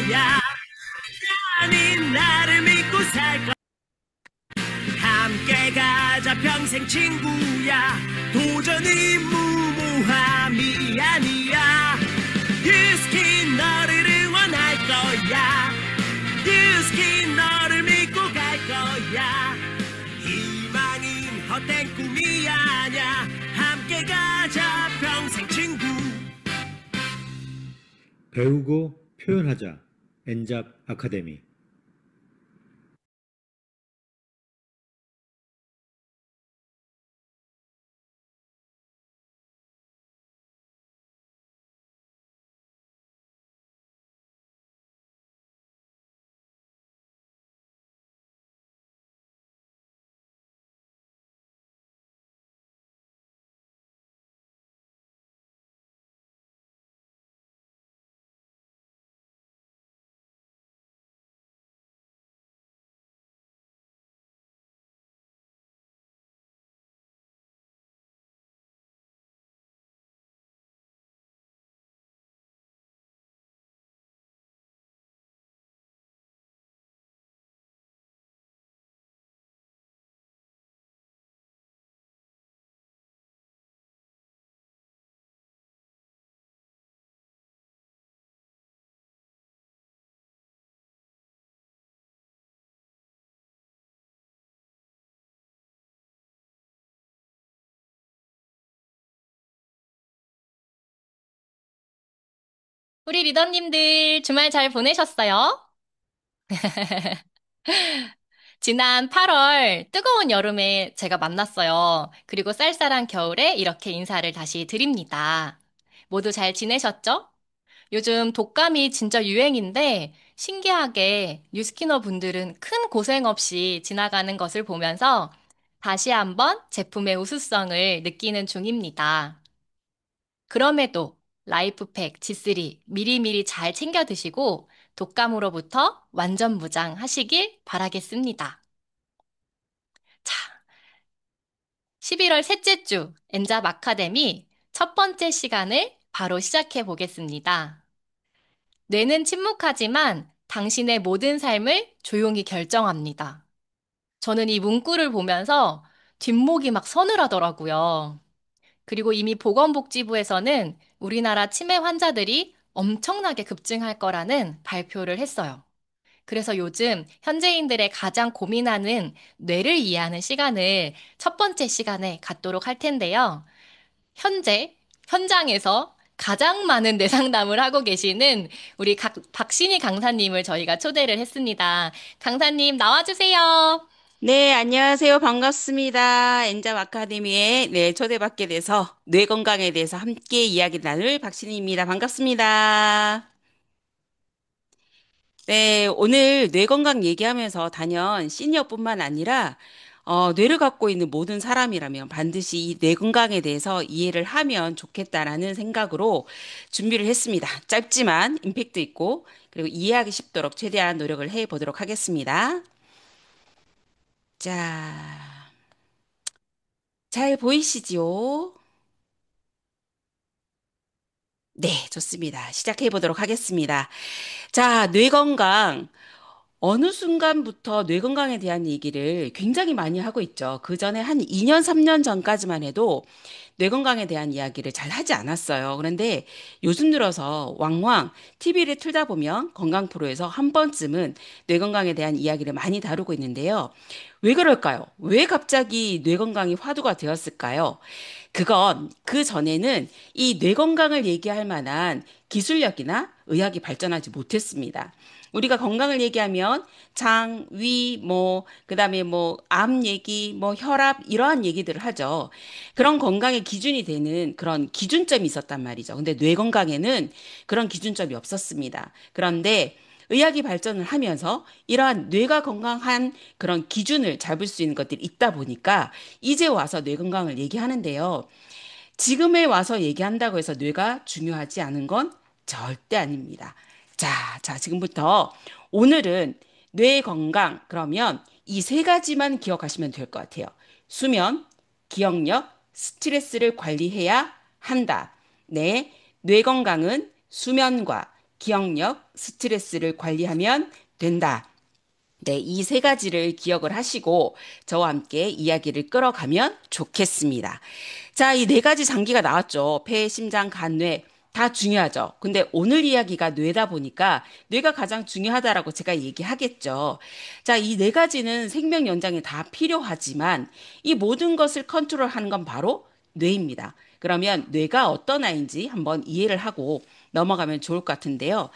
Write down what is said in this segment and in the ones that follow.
거야. 아니 나를 믿고 살 거야. 함께 가자 평생 친구야. 도전이 무모함이 아니야. 유스킨 너를 응원할 거야. 유스킨 너를 믿고 갈 거야. 희망은 헛된 꿈이 아냐. 함께 가자 평생 친구. 배우고 표현하자. 엔잡 아카데미. 우리 리더님들 주말 잘 보내셨어요? 지난 8월 뜨거운 여름에 제가 만났어요. 그리고 쌀쌀한 겨울에 이렇게 인사를 다시 드립니다. 모두 잘 지내셨죠? 요즘 독감이 진짜 유행인데 신기하게 뉴스키너 분들은 큰 고생 없이 지나가는 것을 보면서 다시 한번 제품의 우수성을 느끼는 중입니다. 그럼에도 라이프팩 G3 미리미리 잘 챙겨 드시고 독감으로부터 완전 무장하시길 바라겠습니다. 자, 11월 셋째 주 엔잡 아카데미 첫 번째 시간을 바로 시작해 보겠습니다. 뇌는 침묵하지만 당신의 모든 삶을 조용히 결정합니다. 저는 이 문구를 보면서 뒷목이 막 서늘하더라고요. 그리고 이미 보건복지부에서는 우리나라 치매 환자들이 엄청나게 급증할 거라는 발표를 했어요. 그래서 요즘 현재인들의 가장 고민하는 뇌를 이해하는 시간을 첫 번째 시간에 갖도록 할 텐데요. 현장에서 가장 많은 뇌 상담을 하고 계시는 우리 박신희 강사님을 저희가 초대를 했습니다. 강사님 나와주세요. 네, 안녕하세요. 반갑습니다. 엔잡 아카데미에 초대받게 돼서 뇌 건강에 대해서 함께 이야기 나눌 박신희입니다. 반갑습니다. 네, 오늘 뇌 건강 얘기하면서 단연 시니어뿐만 아니라 뇌를 갖고 있는 모든 사람이라면 반드시 이 뇌 건강에 대해서 이해를 하면 좋겠다라는 생각으로 준비를 했습니다. 짧지만 임팩트 있고 그리고 이해하기 쉽도록 최대한 노력을 해 보도록 하겠습니다. 자, 잘 보이시지요? 네, 좋습니다. 시작해 보도록 하겠습니다. 자, 뇌 건강. 어느 순간부터 뇌 건강에 대한 얘기를 굉장히 많이 하고 있죠. 그 전에 한 2년, 3년 전까지만 해도 뇌 건강에 대한 이야기를 잘 하지 않았어요. 그런데 요즘 들어서 왕왕 TV를 틀다 보면 건강 프로에서 한 번쯤은 뇌 건강에 대한 이야기를 많이 다루고 있는데요. 왜 그럴까요? 왜 갑자기 뇌 건강이 화두가 되었을까요? 그건 그 전에는 이 뇌 건강을 얘기할 만한 기술력이나 의학이 발전하지 못했습니다. 우리가 건강을 얘기하면 장, 위, 그다음에 암 얘기, 혈압, 이러한 얘기들을 하죠. 그런 건강의 기준이 되는 그런 기준점이 있었단 말이죠. 근데 뇌 건강에는 그런 기준점이 없었습니다. 그런데 의학이 발전을 하면서 이러한 뇌가 건강한 그런 기준을 잡을 수 있는 것들이 있다 보니까 이제 와서 뇌 건강을 얘기하는데요. 지금에 와서 얘기한다고 해서 뇌가 중요하지 않은 건 절대 아닙니다. 자, 지금부터 오늘은 뇌 건강, 그러면 이 세 가지만 기억하시면 될 것 같아요. 수면, 기억력, 스트레스를 관리해야 한다. 네, 뇌 건강은 수면과 기억력, 스트레스를 관리하면 된다. 네, 이 세 가지를 기억을 하시고 저와 함께 이야기를 끌어가면 좋겠습니다. 자, 이 네 가지 장기가 나왔죠. 폐, 심장, 간, 뇌. 다 중요하죠. 근데 오늘 이야기가 뇌다 보니까 뇌가 가장 중요하다라고 제가 얘기하겠죠. 자, 이 네 가지는 생명 연장에 다 필요하지만 이 모든 것을 컨트롤하는 건 바로 뇌입니다. 그러면 뇌가 어떤 아이인지 한번 이해를 하고 넘어가면 좋을 것 같은데요.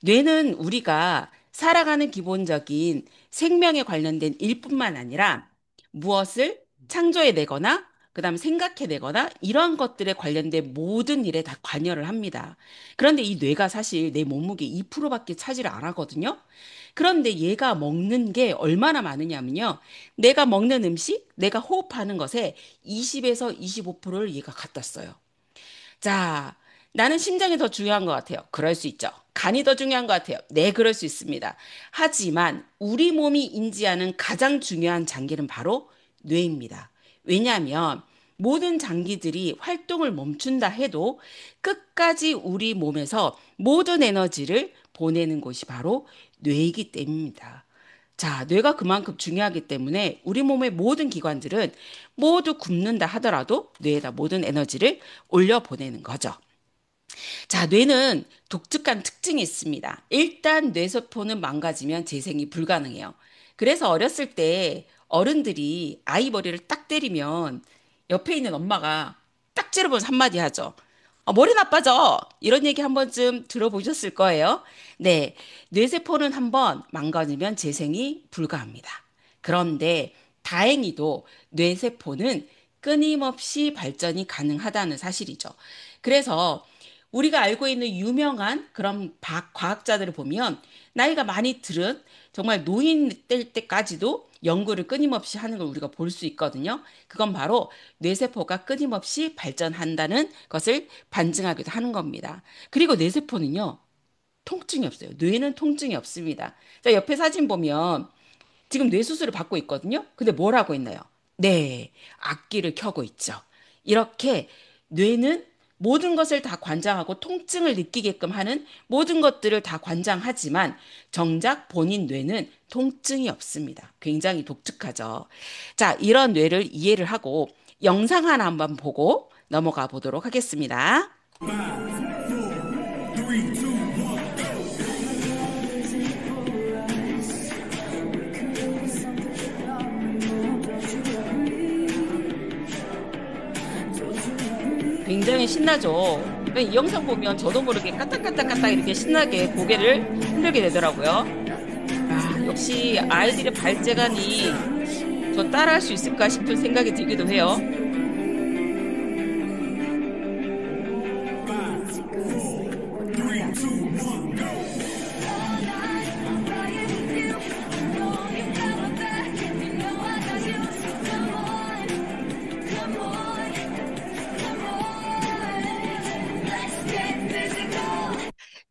뇌는 우리가 살아가는 기본적인 생명에 관련된 일뿐만 아니라 무엇을 창조해내거나 그다음 생각해내거나 이런 것들에 관련된 모든 일에 다 관여를 합니다. 그런데 이 뇌가 사실 내 몸무게 2%밖에 차지를 안 하거든요. 그런데 얘가 먹는 게 얼마나 많으냐면요. 내가 먹는 음식, 내가 호흡하는 것에 20에서 25%를 얘가 갖다 써요. 자, 나는 심장이 더 중요한 것 같아요. 그럴 수 있죠. 간이 더 중요한 것 같아요. 네, 그럴 수 있습니다. 하지만 우리 몸이 인지하는 가장 중요한 장기는 바로 뇌입니다. 왜냐하면 모든 장기들이 활동을 멈춘다 해도 끝까지 우리 몸에서 모든 에너지를 보내는 곳이 바로 뇌이기 때문입니다. 자, 뇌가 그만큼 중요하기 때문에 우리 몸의 모든 기관들은 모두 굶는다 하더라도 뇌에다 모든 에너지를 올려보내는 거죠. 자, 뇌는 독특한 특징이 있습니다. 일단 뇌세포는 망가지면 재생이 불가능해요. 그래서 어렸을 때 어른들이 아이 머리를 딱 때리면 옆에 있는 엄마가 딱 찌르면서 한마디 하죠. 머리 나빠져. 이런 얘기 한 번쯤 들어보셨을 거예요. 네, 뇌세포는 한번 망가지면 재생이 불가합니다. 그런데 다행히도 뇌세포는 끊임없이 발전이 가능하다는 사실이죠. 그래서 우리가 알고 있는 유명한 그런 과학자들을 보면 나이가 많이 들은 정말 노인 될 때까지도 연구를 끊임없이 하는 걸 우리가 볼 수 있거든요. 그건 바로 뇌세포가 끊임없이 발전한다는 것을 반증하기도 하는 겁니다. 그리고 뇌세포는요, 통증이 없어요. 뇌는 통증이 없습니다. 자, 옆에 사진 보면 지금 뇌수술을 받고 있거든요. 근데 뭘 하고 있나요? 네, 악기를 켜고 있죠. 이렇게 뇌는 모든 것을 다 관장하고 통증을 느끼게끔 하는 모든 것들을 다 관장하지만 정작 본인 뇌는 통증이 없습니다. 굉장히 독특하죠. 자, 이런 뇌를 이해를 하고 영상 하나 한번 보고 넘어가 보도록 하겠습니다. 굉장히 신나죠. 이 영상 보면 저도 모르게 까딱까딱까딱 이렇게 신나게 고개를 흔들게 되더라고요. 아, 역시 아이들의 발재간이 저 따라할 수 있을까 싶은 생각이 들기도 해요.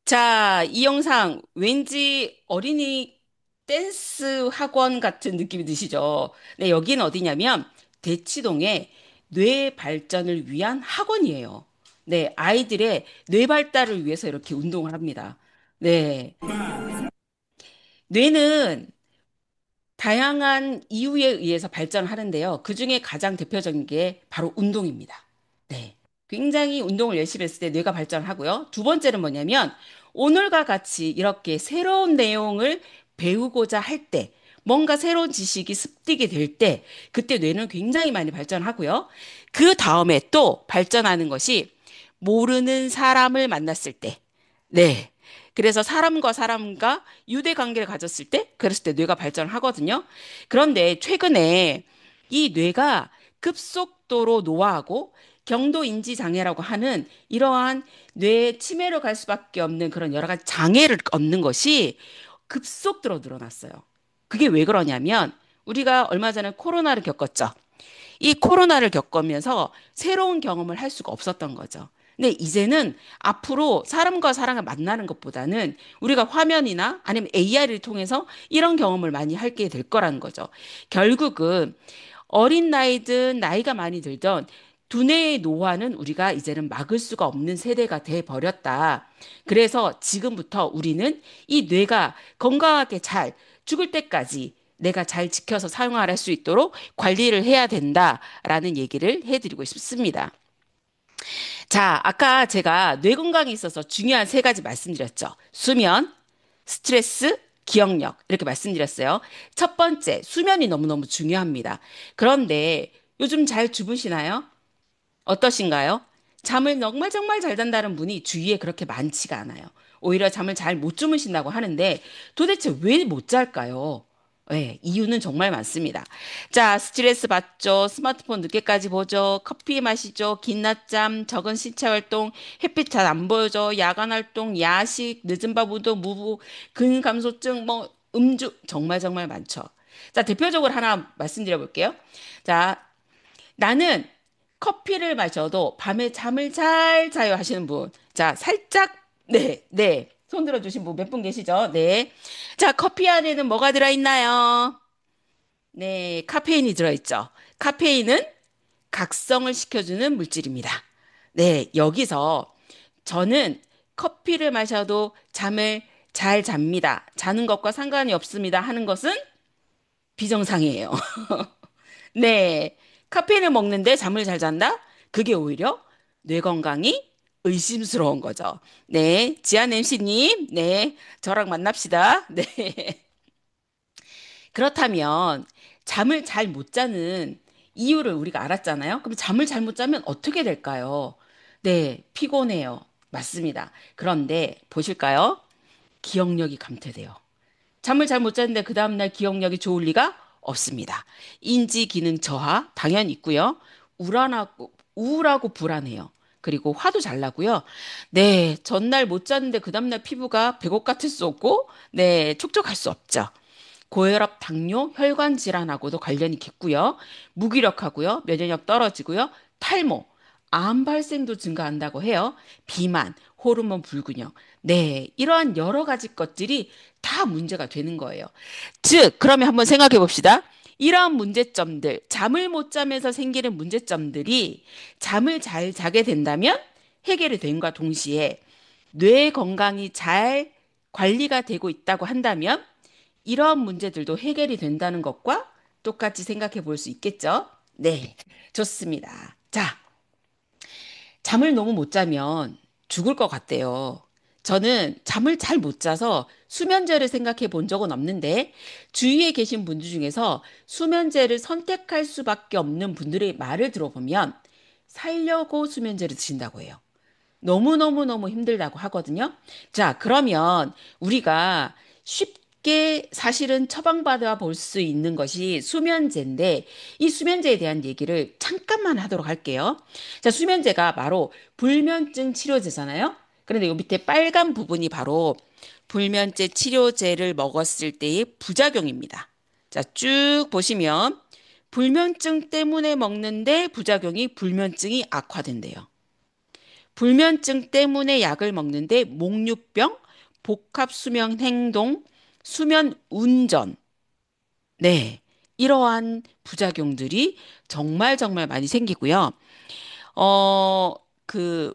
자, 이 영상 왠지 어린이 댄스 학원 같은 느낌이 드시죠? 네, 여기는 어디냐면 대치동의 뇌 발전을 위한 학원이에요. 네, 아이들의 뇌 발달을 위해서 이렇게 운동을 합니다. 네, 뇌는 다양한 이유에 의해서 발전하는데요. 그중에 가장 대표적인 게 바로 운동입니다. 네. 굉장히 운동을 열심히 했을 때 뇌가 발전하고요. 두 번째는 뭐냐면 오늘과 같이 이렇게 새로운 내용을 배우고자 할 때, 뭔가 새로운 지식이 습득이 될 때, 그때 뇌는 굉장히 많이 발전하고요. 그 다음에 또 발전하는 것이 모르는 사람을 만났을 때, 네. 그래서 사람과 사람과 유대 관계를 가졌을 때, 그랬을 때 뇌가 발전하거든요. 그런데 최근에 이 뇌가 급속도로 노화하고 경도 인지 장애라고 하는 이러한 뇌 치매로 갈 수밖에 없는 그런 여러 가지 장애를 얻는 것이 급속도로 늘어났어요. 그게 왜 그러냐면 우리가 얼마 전에 코로나를 겪었죠. 이 코로나를 겪으면서 새로운 경험을 할 수가 없었던 거죠. 근데 이제는 앞으로 사람과 사람을 만나는 것보다는 우리가 화면이나 아니면 AR을 통해서 이런 경험을 많이 하게 될 거라는 거죠. 결국은 어린 나이든 나이가 많이 들던 두뇌의 노화는 우리가 이제는 막을 수가 없는 세대가 돼 버렸다. 그래서 지금부터 우리는 이 뇌가 건강하게 잘 죽을 때까지 내가 잘 지켜서 사용할 수 있도록 관리를 해야 된다라는 얘기를 해드리고 싶습니다. 자, 아까 제가 뇌 건강에 있어서 중요한 세 가지 말씀드렸죠. 수면, 스트레스, 기억력 이렇게 말씀드렸어요. 첫 번째, 수면이 너무너무 중요합니다. 그런데 요즘 잘 주무시나요? 어떠신가요? 잠을 정말 정말 잘 잔다는 분이 주위에 그렇게 많지가 않아요. 오히려 잠을 잘 못 주무신다고 하는데 도대체 왜 못 잘까요? 네, 이유는 정말 많습니다. 자, 스트레스 받죠. 스마트폰 늦게까지 보죠. 커피 마시죠. 긴 낮잠, 적은 신체 활동, 햇빛 잘 안 보여죠. 야간 활동, 야식, 늦은 밥 운동, 무부, 근감소증, 음주 정말 정말 많죠. 자, 대표적으로 하나 말씀드려 볼게요. 자, 나는 커피를 마셔도 밤에 잠을 잘 자요 하시는 분. 자, 살짝, 네, 네. 손 들어주신 분 몇 분 계시죠? 네. 자, 커피 안에는 뭐가 들어있나요? 네, 카페인이 들어있죠. 카페인은 각성을 시켜주는 물질입니다. 네, 여기서 저는 커피를 마셔도 잠을 잘 잡니다. 자는 것과 상관이 없습니다. 하는 것은 비정상이에요. 네. 카페인을 먹는데 잠을 잘 잔다? 그게 오히려 뇌 건강이 의심스러운 거죠. 네. 지안 MC님, 네. 저랑 만납시다. 네. 그렇다면 잠을 잘 못 자는 이유를 우리가 알았잖아요. 그럼 잠을 잘 못 자면 어떻게 될까요? 네. 피곤해요. 맞습니다. 그런데 보실까요? 기억력이 감퇴돼요. 잠을 잘 못 잤는데 그 다음날 기억력이 좋을 리가 없습니다. 인지 기능 저하 당연히 있고요. 우울하고 불안해요. 그리고 화도 잘 나고요. 네, 전날 못 잤는데 그 다음날 피부가 백옥 같을 수 없고, 네, 촉촉할 수 없죠. 고혈압, 당뇨, 혈관 질환하고도 관련이 깊고요. 무기력하고요. 면역력 떨어지고요. 탈모, 암 발생도 증가한다고 해요. 비만, 호르몬 불균형. 네, 이러한 여러 가지 것들이 다 문제가 되는 거예요. 즉, 그러면 한번 생각해 봅시다. 이러한 문제점들, 잠을 못 자면서 생기는 문제점들이 잠을 잘 자게 된다면 해결이 됨과 동시에 뇌 건강이 잘 관리가 되고 있다고 한다면 이러한 문제들도 해결이 된다는 것과 똑같이 생각해 볼 수 있겠죠? 네, 좋습니다. 자, 잠을 너무 못 자면 죽을 것 같대요. 저는 잠을 잘 못 자서 수면제를 생각해 본 적은 없는데 주위에 계신 분들 중에서 수면제를 선택할 수밖에 없는 분들의 말을 들어보면 살려고 수면제를 드신다고 해요. 너무너무너무 힘들다고 하거든요. 자, 그러면 우리가 쉽게 사실은 처방받아 볼 수 있는 것이 수면제인데 이 수면제에 대한 얘기를 잠깐만 하도록 할게요. 자, 수면제가 바로 불면증 치료제잖아요. 그런데 요 밑에 빨간 부분이 바로 불면증 치료제를 먹었을 때의 부작용입니다. 자, 쭉 보시면 불면증 때문에 먹는데 부작용이 불면증이 악화된대요. 불면증 때문에 약을 먹는데 목류병, 복합수면 행동, 수면 운전. 네. 이러한 부작용들이 정말 정말 많이 생기고요.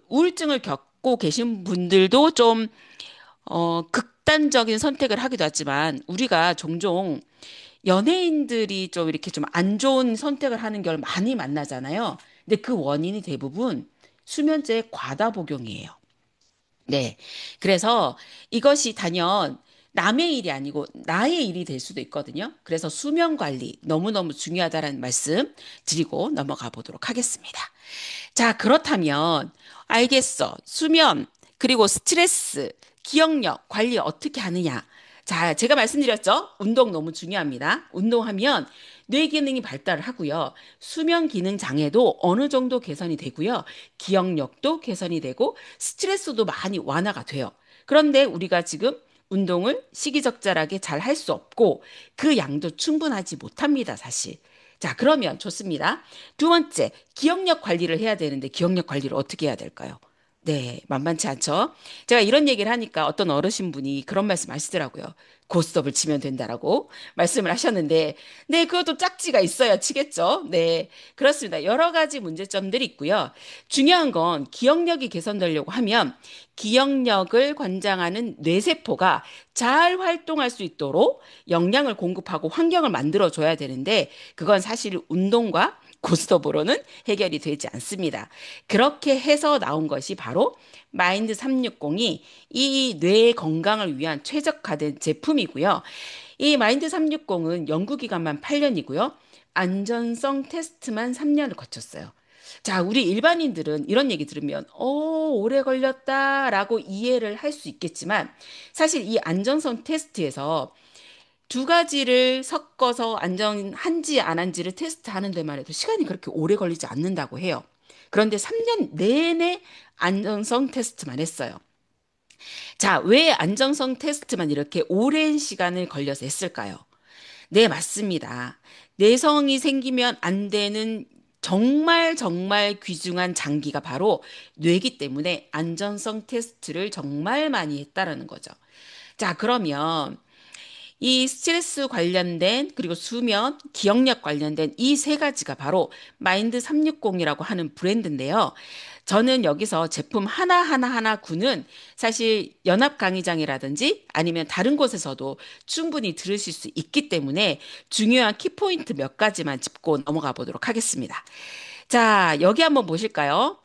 우울증을 겪고 계신 분들도 좀, 극단적인 선택을 하기도 하지만 우리가 종종 연예인들이 좀 이렇게 좀 안 좋은 선택을 하는 걸 많이 만나잖아요. 근데 그 원인이 대부분 수면제의 과다 복용이에요. 네. 그래서 이것이 단연 남의 일이 아니고 나의 일이 될 수도 있거든요. 그래서 수면 관리 너무너무 중요하다는 말씀 드리고 넘어가 보도록 하겠습니다. 자, 그렇다면 알겠어. 수면, 그리고 스트레스, 기억력 관리 어떻게 하느냐? 자, 제가 말씀드렸죠? 운동 너무 중요합니다. 운동하면 뇌 기능이 발달을 하고요. 수면 기능 장애도 어느 정도 개선이 되고요. 기억력도 개선이 되고 스트레스도 많이 완화가 돼요. 그런데 우리가 지금 운동을 시기적절하게 잘 할 수 없고 그 양도 충분하지 못합니다, 사실. 자, 그러면 좋습니다. 두 번째, 기억력 관리를 해야 되는데 기억력 관리를 어떻게 해야 될까요? 네, 만만치 않죠. 제가 이런 얘기를 하니까 어떤 어르신분이 그런 말씀 하시더라고요. 고스톱을 치면 된다라고 말씀을 하셨는데, 네, 그것도 짝지가 있어야 치겠죠. 네, 그렇습니다. 여러 가지 문제점들이 있고요. 중요한 건 기억력이 개선되려고 하면 기억력을 관장하는 뇌세포가 잘 활동할 수 있도록 영양을 공급하고 환경을 만들어줘야 되는데, 그건 사실 운동과 고스톱으로는 해결이 되지 않습니다. 그렇게 해서 나온 것이 바로 마인드 360이 이 뇌 건강을 위한 최적화된 제품이고요. 이 마인드 360은 연구기간만 8년이고요. 안전성 테스트만 3년을 거쳤어요. 자, 우리 일반인들은 이런 얘기 들으면, 오래 걸렸다라고 이해를 할 수 있겠지만, 사실 이 안전성 테스트에서 두 가지를 섞어서 안전한지 안 한지를 테스트하는 데만 해도 시간이 그렇게 오래 걸리지 않는다고 해요. 그런데 3년 내내 안전성 테스트만 했어요. 자, 왜 안전성 테스트만 이렇게 오랜 시간을 걸려서 했을까요? 네, 맞습니다. 내성이 생기면 안 되는 정말 정말 귀중한 장기가 바로 뇌기 때문에 안전성 테스트를 정말 많이 했다라는 거죠. 자, 그러면 이 스트레스 관련된 그리고 수면, 기억력 관련된 이 세 가지가 바로 마인드 360이라고 하는 브랜드인데요. 저는 여기서 제품 하나하나 구는 사실 연합 강의장이라든지 아니면 다른 곳에서도 충분히 들으실 수 있기 때문에 중요한 키포인트 몇 가지만 짚고 넘어가 보도록 하겠습니다. 자, 여기 한번 보실까요?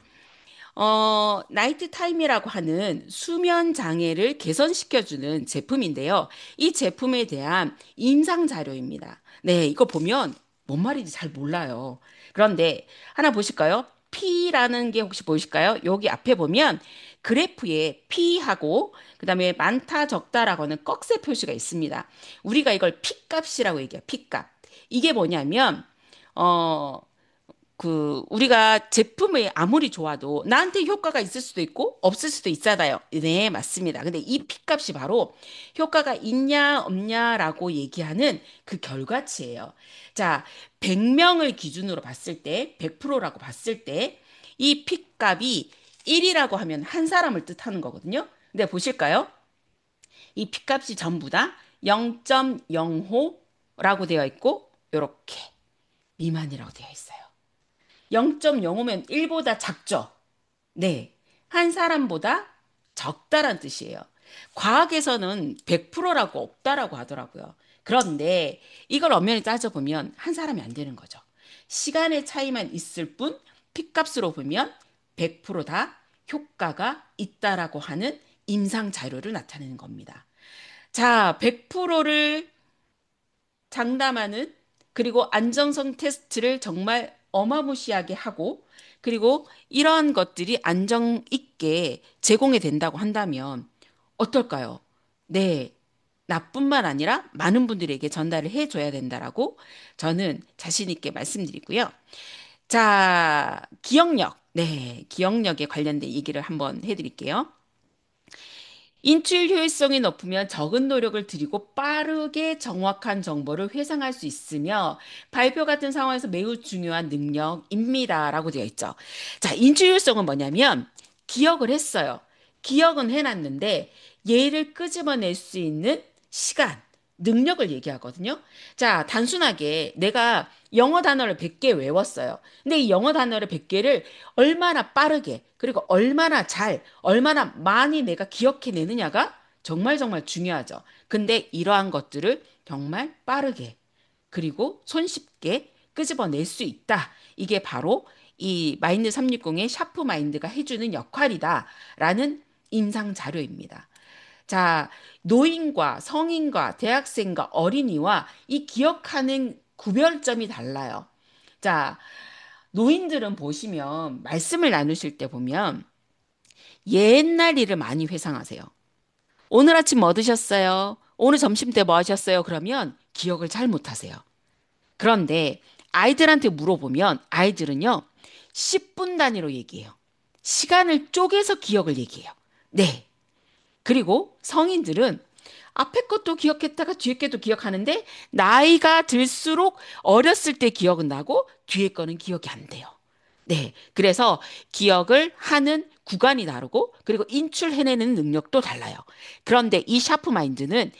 나이트 타임이라고 하는 수면 장애를 개선시켜주는 제품인데요. 이 제품에 대한 임상 자료입니다. 네, 이거 보면 뭔 말인지 잘 몰라요. 그런데 하나 보실까요? P라는 게 혹시 보이실까요? 여기 앞에 보면 그래프에 P하고 그다음에 많다 적다라고 하는 꺽쇠 표시가 있습니다. 우리가 이걸 P값이라고 얘기해요. P값. 이게 뭐냐면 우리가 제품이 아무리 좋아도 나한테 효과가 있을 수도 있고 없을 수도 있잖아요. 네, 맞습니다. 근데 이 P값이 바로 효과가 있냐 없냐라고 얘기하는 그 결과치예요. 자, 100명을 기준으로 봤을 때, 100%라고 봤을 때, 이 P값이 1이라고 하면 한 사람을 뜻하는 거거든요. 근데 보실까요? 이 P값이 전부 다 0.05라고 되어 있고, 이렇게 미만이라고 되어 있어요. 0.05면 1보다 작죠? 네. 한 사람보다 적다란 뜻이에요. 과학에서는 100%라고 없다라고 하더라고요. 그런데 이걸 엄연히 따져보면 한 사람이 안 되는 거죠. 시간의 차이만 있을 뿐 P값으로 보면 100%다 효과가 있다라고 하는 임상 자료를 나타내는 겁니다. 자, 100%를 장담하는 그리고 안정성 테스트를 정말 어마무시하게 하고 그리고 이러한 것들이 안정 있게 제공이 된다고 한다면 어떨까요? 네. 나뿐만 아니라 많은 분들에게 전달을 해줘야 된다라고 저는 자신 있게 말씀드리고요. 자, 기억력. 네, 기억력에 관련된 얘기를 한번 해드릴게요. 인출 효율성이 높으면 적은 노력을 들이고 빠르게 정확한 정보를 회상할 수 있으며 발표 같은 상황에서 매우 중요한 능력입니다라고 되어 있죠. 자, 인출 효율성은 뭐냐면 기억을 했어요. 기억은 해놨는데 얘를 끄집어낼 수 있는 시간, 능력을 얘기하거든요. 자, 단순하게 내가 영어 단어를 100개 외웠어요. 근데 이 영어 단어를 100개를 얼마나 빠르게, 그리고 얼마나 잘, 얼마나 많이 내가 기억해내느냐가 정말 정말 중요하죠. 근데 이러한 것들을 정말 빠르게, 그리고 손쉽게 끄집어낼 수 있다. 이게 바로 이 마인드 360의 샤프 마인드가 해주는 역할이다라는 임상 자료입니다. 자, 노인과 성인과 대학생과 어린이와 이 기억하는 구별점이 달라요. 자, 노인들은 보시면 말씀을 나누실 때 보면 옛날 일을 많이 회상하세요. 오늘 아침 뭐 드셨어요? 오늘 점심 때 뭐 하셨어요? 그러면 기억을 잘 못하세요. 그런데 아이들한테 물어보면 아이들은요, 10분 단위로 얘기해요. 시간을 쪼개서 기억을 얘기해요. 네. 그리고 성인들은 앞에 것도 기억했다가 뒤에 것도 기억하는데 나이가 들수록 어렸을 때 기억은 나고 뒤에 거는 기억이 안 돼요. 네. 그래서 기억을 하는 구간이 다르고 그리고 인출해내는 능력도 달라요. 그런데 이 샤프 마인드는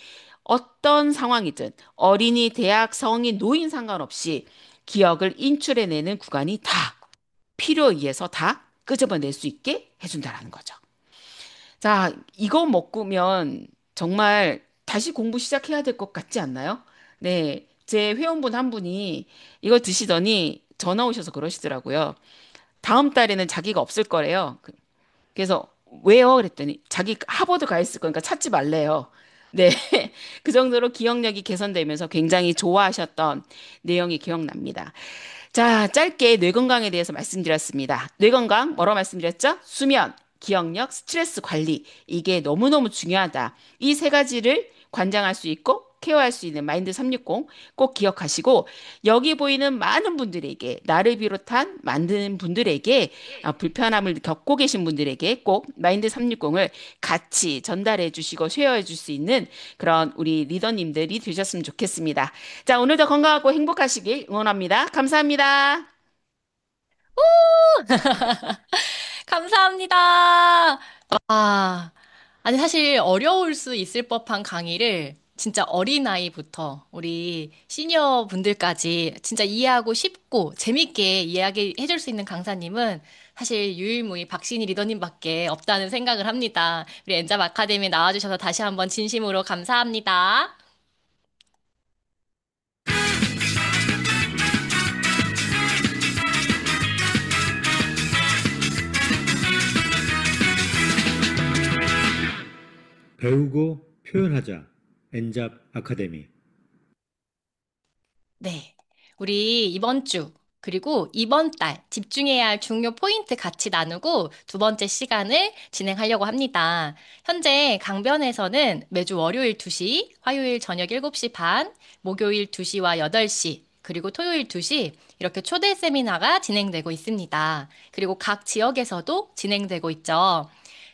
어떤 상황이든 어린이, 대학, 성인, 노인 상관없이 기억을 인출해내는 구간이 다 필요에 의해서 다 끄집어낼 수 있게 해준다라는 거죠. 자, 이거 먹으면 정말 다시 공부 시작해야 될 것 같지 않나요? 네, 제 회원분 한 분이 이걸 드시더니 전화 오셔서 그러시더라고요. 다음 달에는 자기가 없을 거래요. 그래서 왜요? 그랬더니 자기 하버드 가 있을 거니까 찾지 말래요. 네. 그 정도로 기억력이 개선되면서 굉장히 좋아하셨던 내용이 기억납니다. 자, 짧게 뇌 건강에 대해서 말씀드렸습니다. 뇌 건강 뭐라고 말씀드렸죠? 수면, 기억력, 스트레스 관리. 이게 너무너무 중요하다. 이 세 가지를 관장할 수 있고 케어할 수 있는 마인드 360 꼭 기억하시고 여기 보이는 많은 분들에게 나를 비롯한 많은 분들에게 불편함을 겪고 계신 분들에게 꼭 마인드 360을 같이 전달해 주시고 쉐어해 줄 수 있는 그런 우리 리더님들이 되셨으면 좋겠습니다. 자, 오늘도 건강하고 행복하시길 응원합니다. 감사합니다. 감사합니다. 아, 아니, 사실 어려울 수 있을 법한 강의를 진짜 어린아이부터 우리 시니어 분들까지 진짜 이해하고 쉽고 재밌게 이야기해 줄 수 있는 강사님은 사실 유일무이 박신희 리더님밖에 없다는 생각을 합니다. 우리 엔잡 아카데미 나와주셔서 다시 한번 진심으로 감사합니다. 배우고 표현하자. 엔잡 아카데미. 네. 우리 이번 주, 그리고 이번 달 집중해야 할 중요 포인트 같이 나누고 두 번째 시간을 진행하려고 합니다. 현재 강변에서는 매주 월요일 2시, 화요일 저녁 7시 반, 목요일 2시와 8시, 그리고 토요일 2시 이렇게 초대 세미나가 진행되고 있습니다. 그리고 각 지역에서도 진행되고 있죠.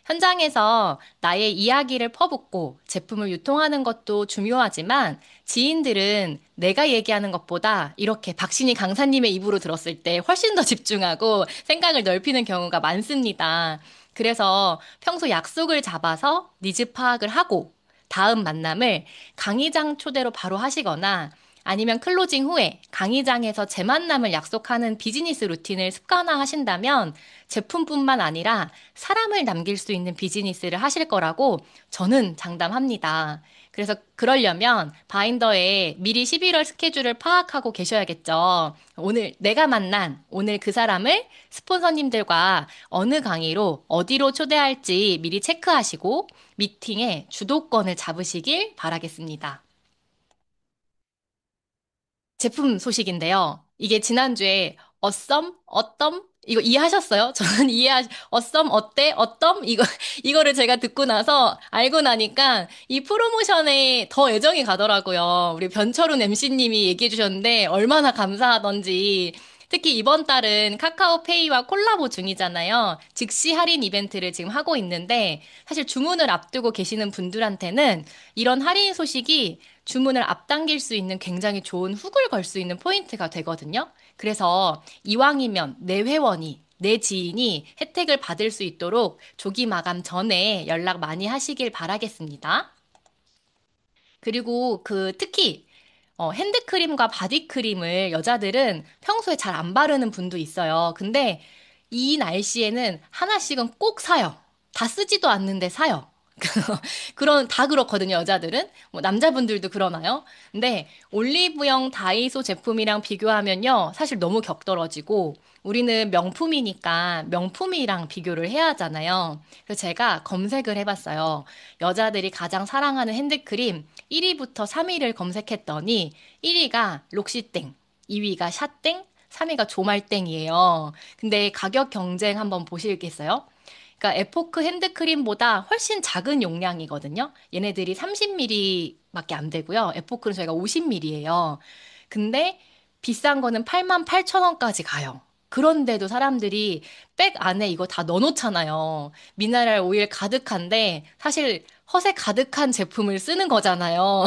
현장에서 나의 이야기를 퍼붓고 제품을 유통하는 것도 중요하지만 지인들은 내가 얘기하는 것보다 이렇게 박신희 강사님의 입으로 들었을 때 훨씬 더 집중하고 생각을 넓히는 경우가 많습니다. 그래서 평소 약속을 잡아서 니즈 파악을 하고 다음 만남을 강의장 초대로 바로 하시거나 아니면 클로징 후에 강의장에서 재만남을 약속하는 비즈니스 루틴을 습관화 하신다면 제품뿐만 아니라 사람을 남길 수 있는 비즈니스를 하실 거라고 저는 장담합니다. 그래서 그러려면 바인더에 미리 11월 스케줄을 파악하고 계셔야겠죠. 오늘 내가 만난 오늘 그 사람을 스폰서님들과 어느 강의로 어디로 초대할지 미리 체크하시고 미팅에 주도권을 잡으시길 바라겠습니다. 제품 소식인데요. 이게 지난주에 어떤 이거 이해하셨어요? 저는 어때? 이거를 제가 듣고 나서 알고 나니까 이 프로모션에 더 애정이 가더라고요. 우리 변철훈 MC님이 얘기해 주셨는데 얼마나 감사하던지. 특히 이번 달은 카카오페이와 콜라보 중이잖아요. 즉시 할인 이벤트를 지금 하고 있는데 사실 주문을 앞두고 계시는 분들한테는 이런 할인 소식이 주문을 앞당길 수 있는 굉장히 좋은 훅을 걸 수 있는 포인트가 되거든요. 그래서 이왕이면 내 회원이 내 지인이 혜택을 받을 수 있도록 조기 마감 전에 연락 많이 하시길 바라겠습니다. 그리고 특히 핸드크림과 바디크림을 여자들은 평소에 잘 안 바르는 분도 있어요. 근데 이 날씨에는 하나씩은 꼭 사요. 다 쓰지도 않는데 사요. 다 그렇거든요, 여자들은. 뭐, 남자분들도 그러나요? 근데 올리브영 다이소 제품이랑 비교하면요, 사실 너무 격떨어지고, 우리는 명품이니까 명품이랑 비교를 해야 하잖아요. 그래서 제가 검색을 해봤어요. 여자들이 가장 사랑하는 핸드크림 1위부터 3위를 검색했더니 1위가 록시땡, 2위가 샤땡, 3위가 조말땡이에요. 근데 가격 경쟁 한번 보시겠어요? 그러니까 에포크 핸드크림보다 훨씬 작은 용량이거든요. 얘네들이 30ml밖에 안 되고요. 에포크는 저희가 50ml예요. 근데 비싼 거는 88,000원까지 가요. 그런데도 사람들이 백 안에 이거 다 넣어놓잖아요. 미네랄 오일 가득한데 사실 허세 가득한 제품을 쓰는 거잖아요.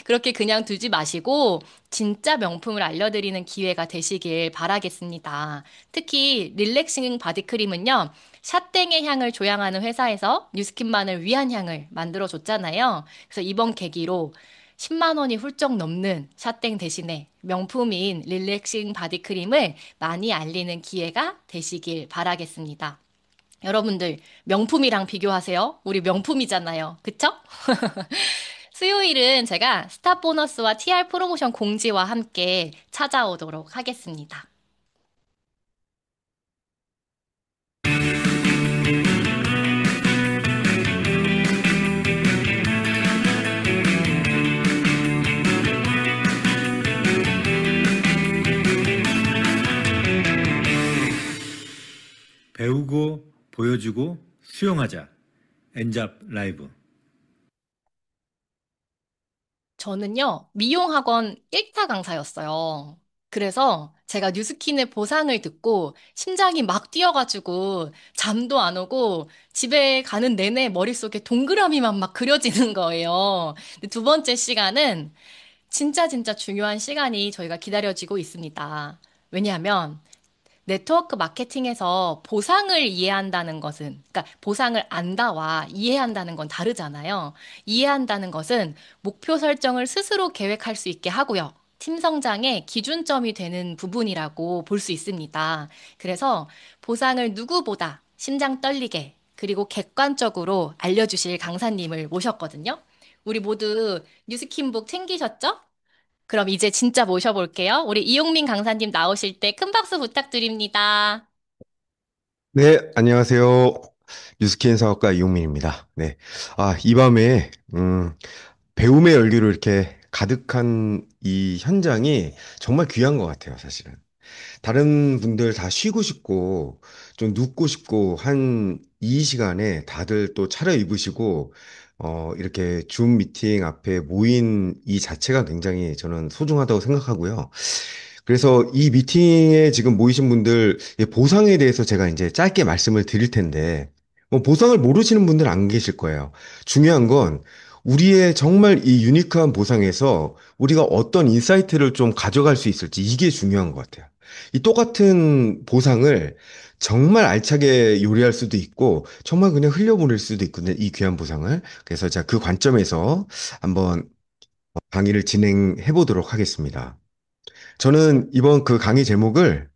그렇게 그냥 두지 마시고 진짜 명품을 알려드리는 기회가 되시길 바라겠습니다. 특히 릴렉싱 바디크림은요, 샷땡의 향을 조향하는 회사에서 뉴스킨만을 위한 향을 만들어줬잖아요. 그래서 이번 계기로 10만 원이 훌쩍 넘는 샷땡 대신에 명품인 릴렉싱 바디크림을 많이 알리는 기회가 되시길 바라겠습니다. 여러분들, 명품이랑 비교하세요. 우리 명품이잖아요. 그쵸? 수요일은 제가 스타 보너스와 TR 프로모션 공지와 함께 찾아오도록 하겠습니다. 배우고 보여주고 수용하자. 엔잡 라이브. 저는요, 미용학원 1타 강사였어요. 그래서 제가 뉴스킨의 보상을 듣고 심장이 막 뛰어가지고 잠도 안 오고 집에 가는 내내 머릿속에 동그라미만 막 그려지는 거예요. 근데 두 번째 시간은 진짜 중요한 시간이 저희가 기다려지고 있습니다. 왜냐하면 네트워크 마케팅에서 보상을 이해한다는 것은, 그러니까 보상을 안다와 이해한다는 건 다르잖아요. 이해한다는 것은 목표 설정을 스스로 계획할 수 있게 하고요. 팀 성장의 기준점이 되는 부분이라고 볼 수 있습니다. 그래서 보상을 누구보다 심장 떨리게 그리고 객관적으로 알려주실 강사님을 모셨거든요. 우리 모두 뉴스킨북 챙기셨죠? 그럼 이제 진짜 모셔볼게요. 우리 이용민 강사님 나오실 때 큰 박수 부탁드립니다. 네, 안녕하세요. 뉴스킨 사업가 이용민입니다. 네. 이 밤에, 배움의 열기로 이렇게 가득한 이 현장이 정말 귀한 것 같아요, 사실은. 다른 분들 다 쉬고 싶고, 좀 눕고 싶고 한 이 시간에 다들 또 차려입으시고, 이렇게 줌 미팅 앞에 모인 이 자체가 굉장히 저는 소중하다고 생각하고요. 그래서 이 미팅에 지금 모이신 분들 보상에 대해서 제가 이제 짧게 말씀을 드릴 텐데, 뭐 보상을 모르시는 분들 안 계실 거예요. 중요한 건 우리의 정말 이 유니크한 보상에서 우리가 어떤 인사이트를 좀 가져갈 수 있을지 이게 중요한 것 같아요. 이 똑같은 보상을 정말 알차게 요리할 수도 있고 정말 그냥 흘려보낼 수도 있거든요. 이 귀한 보상을. 그래서 제가 그 관점에서 한번 강의를 진행해 보도록 하겠습니다. 저는 이번 그 강의 제목을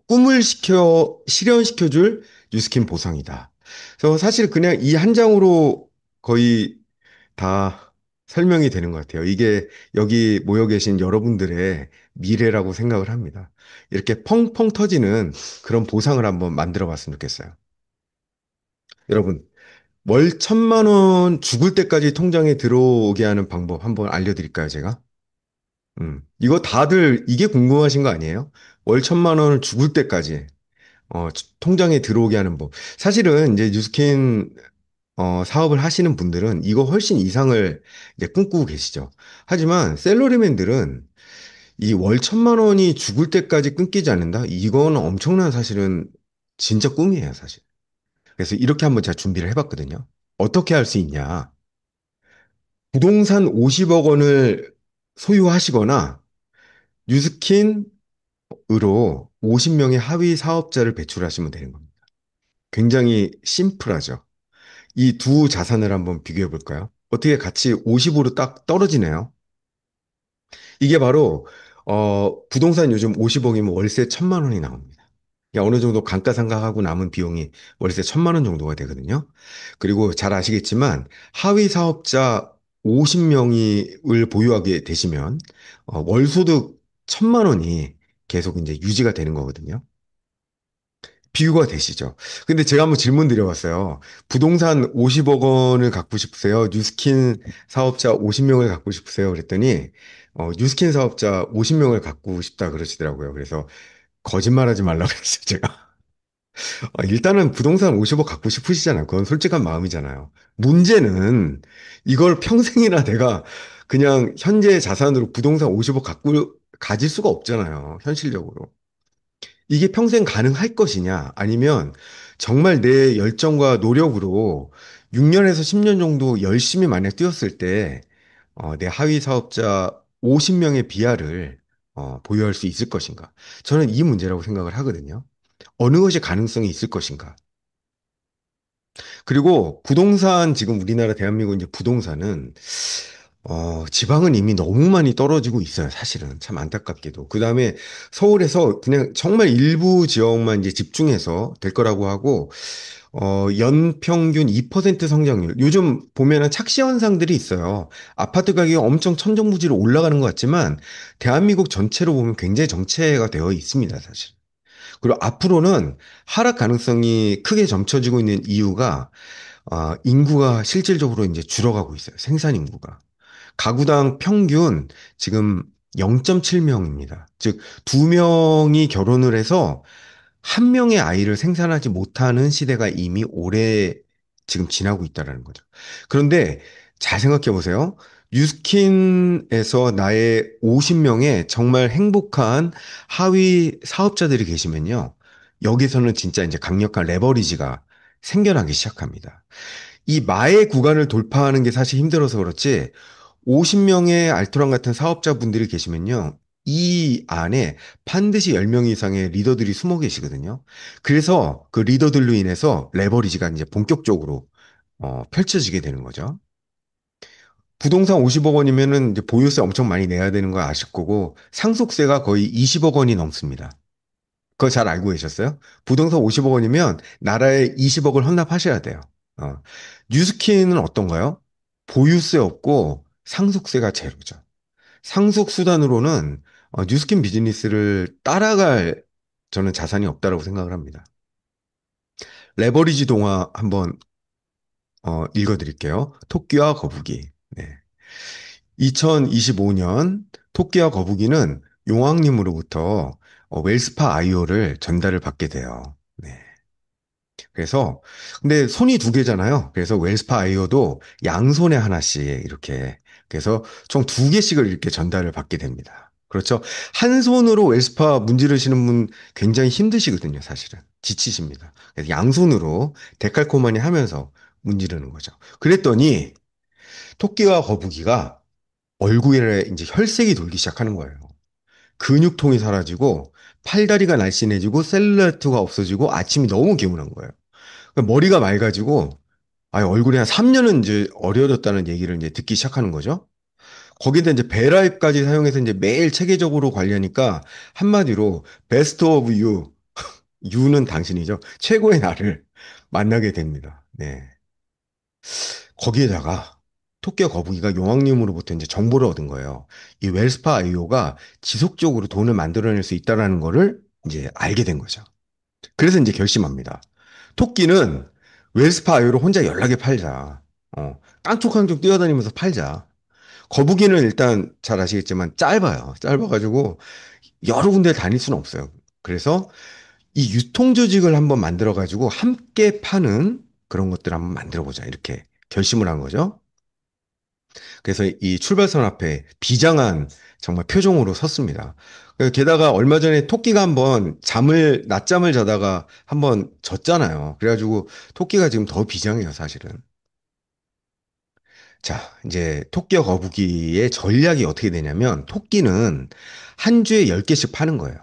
꿈을 실현시켜줄 뉴스킨 보상이다. 그래서 사실 그냥 이 한 장으로 거의 다 설명이 되는 것 같아요. 이게 여기 모여 계신 여러분들의 미래라고 생각을 합니다. 이렇게 펑펑 터지는 그런 보상을 한번 만들어 봤으면 좋겠어요. 여러분, 월 1,000만 원 죽을 때까지 통장에 들어오게 하는 방법 한번 알려드릴까요, 제가? 이거 다들 이게 궁금하신 거 아니에요? 월 1,000만 원을 죽을 때까지 통장에 들어오게 하는 법. 사실은 이제 뉴스킨 사업을 하시는 분들은 이거 훨씬 이상을 이제 꿈꾸고 계시죠. 하지만 셀러리맨들은 이 월 1,000만 원이 죽을 때까지 끊기지 않는다? 이건 엄청난 사실은 진짜 꿈이에요, 사실. 그래서 이렇게 한번 제가 준비를 해봤거든요. 어떻게 할 수 있냐? 부동산 50억 원을 소유하시거나 뉴스킨으로 50명의 하위 사업자를 배출하시면 되는 겁니다. 굉장히 심플하죠. 이 두 자산을 한번 비교해 볼까요? 어떻게 같이 50으로 딱 떨어지네요. 이게 바로 부동산 요즘 50억이면 월세 1,000만 원이 나옵니다. 그러니까 어느 정도 감가상각하고 남은 비용이 월세 1,000만 원 정도가 되거든요. 그리고 잘 아시겠지만 하위 사업자 50명을 보유하게 되시면 월소득 1,000만 원이 계속 이제 유지가 되는 거거든요. 비교가 되시죠? 근데 제가 한번 질문 드려봤어요. 부동산 50억 원을 갖고 싶으세요? 뉴스킨 사업자 50명을 갖고 싶으세요? 그랬더니, 뉴스킨 사업자 50명을 갖고 싶다 그러시더라고요. 그래서 거짓말하지 말라고 그랬어요, 제가. 일단은 부동산 50억 갖고 싶으시잖아요. 그건 솔직한 마음이잖아요. 문제는 이걸 평생이나 내가 그냥 현재 자산으로 부동산 50억 가질 수가 없잖아요. 현실적으로. 이게 평생 가능할 것이냐, 아니면 정말 내 열정과 노력으로 6년에서 10년 정도 열심히 만약 뛰었을 때, 내 하위 사업자 50명의 비하를 보유할 수 있을 것인가? 저는 이 문제라고 생각을 하거든요. 어느 것이 가능성이 있을 것인가? 그리고 부동산, 지금 우리나라 대한민국 이제 부동산은, 지방은 이미 너무 많이 떨어지고 있어요, 사실은. 참 안타깝게도. 그 다음에 서울에서 그냥 정말 일부 지역만 이제 집중해서 될 거라고 하고, 연평균 2% 성장률. 요즘 보면은 착시 현상들이 있어요. 아파트 가격이 엄청 천정부지로 올라가는 것 같지만, 대한민국 전체로 보면 굉장히 정체가 되어 있습니다, 사실. 그리고 앞으로는 하락 가능성이 크게 점쳐지고 있는 이유가, 인구가 실질적으로 이제 줄어가고 있어요. 생산 인구가. 가구당 평균 지금 0.7명입니다. 즉, 두 명이 결혼을 해서 한 명의 아이를 생산하지 못하는 시대가 이미 오래 지금 지나고 있다라는 거죠. 그런데 잘 생각해 보세요. 뉴스킨에서 나의 50명의 정말 행복한 하위 사업자들이 계시면요. 여기서는 진짜 이제 강력한 레버리지가 생겨나기 시작합니다. 이 마의 구간을 돌파하는 게 사실 힘들어서 그렇지 50명의 알토란 같은 사업자분들이 계시면요. 이 안에 반드시 10명 이상의 리더들이 숨어 계시거든요. 그래서 그 리더들로 인해서 레버리지가 이제 본격적으로 펼쳐지게 되는 거죠. 부동산 50억 원이면은 이제 보유세 엄청 많이 내야 되는 거 아실 거고 상속세가 거의 20억 원이 넘습니다. 그거 잘 알고 계셨어요? 부동산 50억 원이면 나라에 20억을 헌납하셔야 돼요. 어. 뉴스키는 어떤가요? 보유세 없고 상속세가 제로죠. 상속 수단으로는 뉴스킨 비즈니스를 따라갈 저는 자산이 없다라고 생각을 합니다. 레버리지 동화 한번 읽어드릴게요. 토끼와 거북이. 네. 2025년 토끼와 거북이는 용왕님으로부터 웰스파 아이오를 전달을 받게 돼요. 네. 그래서 근데 손이 두 개잖아요. 그래서 웰스파 아이오도 양손에 하나씩 이렇게 그래서 총 두 개씩을 이렇게 전달을 받게 됩니다. 그렇죠. 한 손으로 웰스파 문지르시는 분 굉장히 힘드시거든요, 사실은. 지치십니다. 그래서 양손으로 데칼코마니 하면서 문지르는 거죠. 그랬더니 토끼와 거북이가 얼굴에 이제 혈색이 돌기 시작하는 거예요. 근육통이 사라지고 팔다리가 날씬해지고 셀룰라이트가 없어지고 아침이 너무 개운한 거예요. 그러니까 머리가 맑아지고 얼굴이 한 3년은 이제 어려졌다는 얘기를 이제 듣기 시작하는 거죠. 거기다 이제 베라입까지 사용해서 이제 매일 체계적으로 관리하니까 한마디로 베스트 오브 유, 유는 당신이죠. 최고의 나를 만나게 됩니다. 네. 거기에다가 토끼와 거북이가 용왕님으로부터 이제 정보를 얻은 거예요. 이 웰스파 아이오가 지속적으로 돈을 만들어낼 수 있다라는 거를 이제 알게 된 거죠. 그래서 이제 결심합니다. 토끼는 웰스파 아이오를 혼자 연락에 팔자. 깡총깡총 뛰어다니면서 팔자. 거북이는 일단 잘 아시겠지만 짧아요. 짧아가지고 여러 군데 다닐 수는 없어요. 그래서 이 유통 조직을 한번 만들어가지고 함께 파는 그런 것들을 한번 만들어보자. 이렇게 결심을 한 거죠. 그래서 이 출발선 앞에 비장한 정말 표정으로 섰습니다. 게다가 얼마 전에 토끼가 한번 낮잠을 자다가 한번 졌잖아요. 그래가지고 토끼가 지금 더 비장해요, 사실은. 자, 이제 토끼와 거북이의 전략이 어떻게 되냐면 토끼는 한 주에 10개씩 파는 거예요.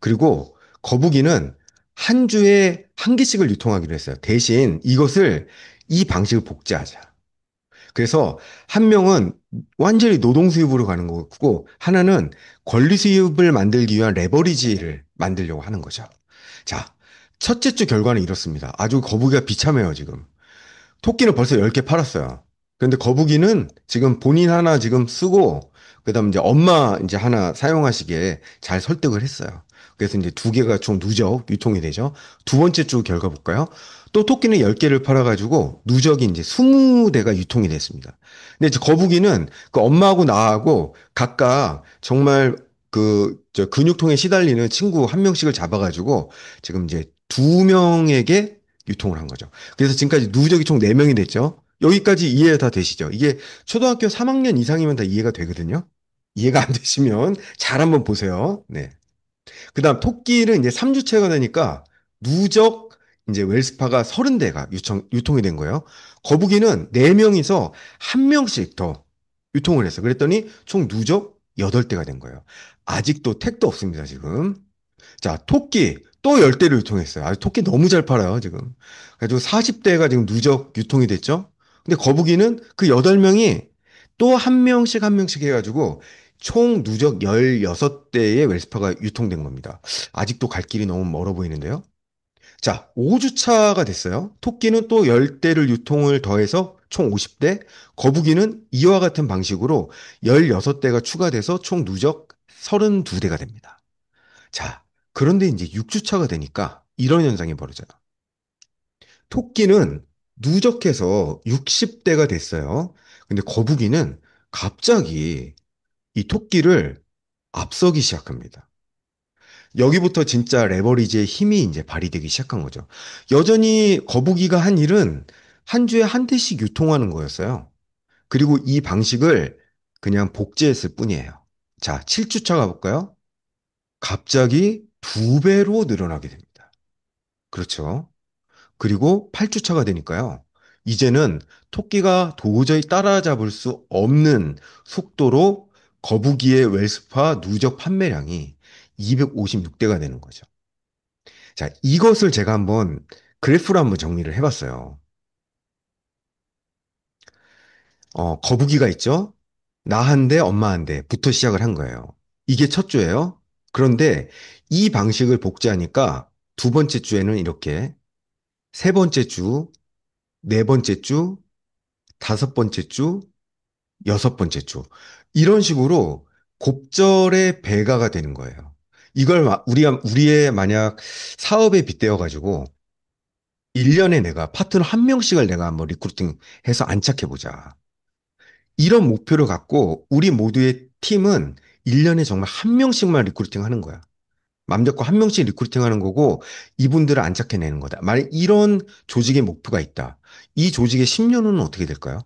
그리고 거북이는 한 주에 한 개씩을 유통하기로 했어요. 대신 이 방식을 복제하자. 그래서 한 명은 완전히 노동 수입으로 가는 거고 하나는 권리 수입을 만들기 위한 레버리지를 만들려고 하는 거죠. 자, 첫째 주 결과는 이렇습니다. 아주 거북이가 비참해요, 지금. 토끼는 벌써 10개 팔았어요. 그런데 거북이는 지금 본인 하나 지금 쓰고, 그다음 이제 엄마 이제 하나 사용하시게 잘 설득을 했어요. 그래서 이제 두 개가 총 누적 유통이 되죠. 두 번째 주 결과 볼까요? 또 토끼는 10개를 팔아가지고 누적이 이제 20대가 유통이 됐습니다. 근데 이제 거북이는 그 엄마하고 나하고 각각 정말 저 근육통에 시달리는 친구 한 명씩을 잡아가지고 지금 이제 두 명에게 유통을 한 거죠. 그래서 지금까지 누적이 총 4명이 됐죠. 여기까지 이해 다 되시죠? 이게 초등학교 3학년 이상이면 다 이해가 되거든요. 이해가 안 되시면 잘 한번 보세요. 네. 그 다음 토끼는 이제 3주째가 되니까 누적 이제 웰스파가 30대가 유통이 된 거예요. 거북이는 4명이서 1명씩 더 유통을 했어. 그랬더니 총 누적 8대가 된 거예요. 아직도 택도 없습니다, 지금. 자, 토끼 또 10대를 유통했어요. 아, 토끼 너무 잘 팔아요, 지금. 그래가지고 40대가 지금 누적 유통이 됐죠. 근데 거북이는 그 8명이 또 1명씩 해가지고 총 누적 16대의 웰스파가 유통된 겁니다. 아직도 갈 길이 너무 멀어 보이는데요. 자, 5주차가 됐어요. 토끼는 또 10대를 유통을 더해서 총 50대, 거북이는 이와 같은 방식으로 16대가 추가돼서 총 누적 32대가 됩니다. 자, 그런데 이제 6주차가 되니까 이런 현상이 벌어져요. 토끼는 누적해서 60대가 됐어요. 근데 거북이는 갑자기 이 토끼를 앞서기 시작합니다. 여기부터 진짜 레버리지의 힘이 이제 발휘되기 시작한 거죠. 여전히 거북이가 한 일은 한 주에 한 대씩 유통하는 거였어요. 그리고 이 방식을 그냥 복제했을 뿐이에요. 자, 7주차 가볼까요? 갑자기 2배로 늘어나게 됩니다. 그렇죠. 그리고 8주차가 되니까요. 이제는 토끼가 도저히 따라잡을 수 없는 속도로 거북이의 웰스파 누적 판매량이 256대가 되는 거죠. 자, 이것을 제가 한번 그래프로 한번 정리를 해봤어요. 거북이가 있죠? 나 한 대, 엄마 한 대부터 시작을 한 거예요. 이게 첫 주예요. 그런데 이 방식을 복제하니까 두 번째 주에는 이렇게, 세 번째 주, 네 번째 주, 다섯 번째 주, 여섯 번째 주. 이런 식으로 곱절의 배가가 되는 거예요. 이걸 우리의 만약 사업에 빗대어 가지고 1년에 내가 파트너 한 명씩을 내가 한번 리크루팅 해서 안착해 보자. 이런 목표를 갖고 우리 모두의 팀은 1년에 정말 한 명씩만 리크루팅 하는 거야. 맘 잡고 한 명씩 리크루팅 하는 거고 이분들을 안착해내는 거다. 만약 이런 조직의 목표가 있다. 이 조직의 10년 후는 어떻게 될까요?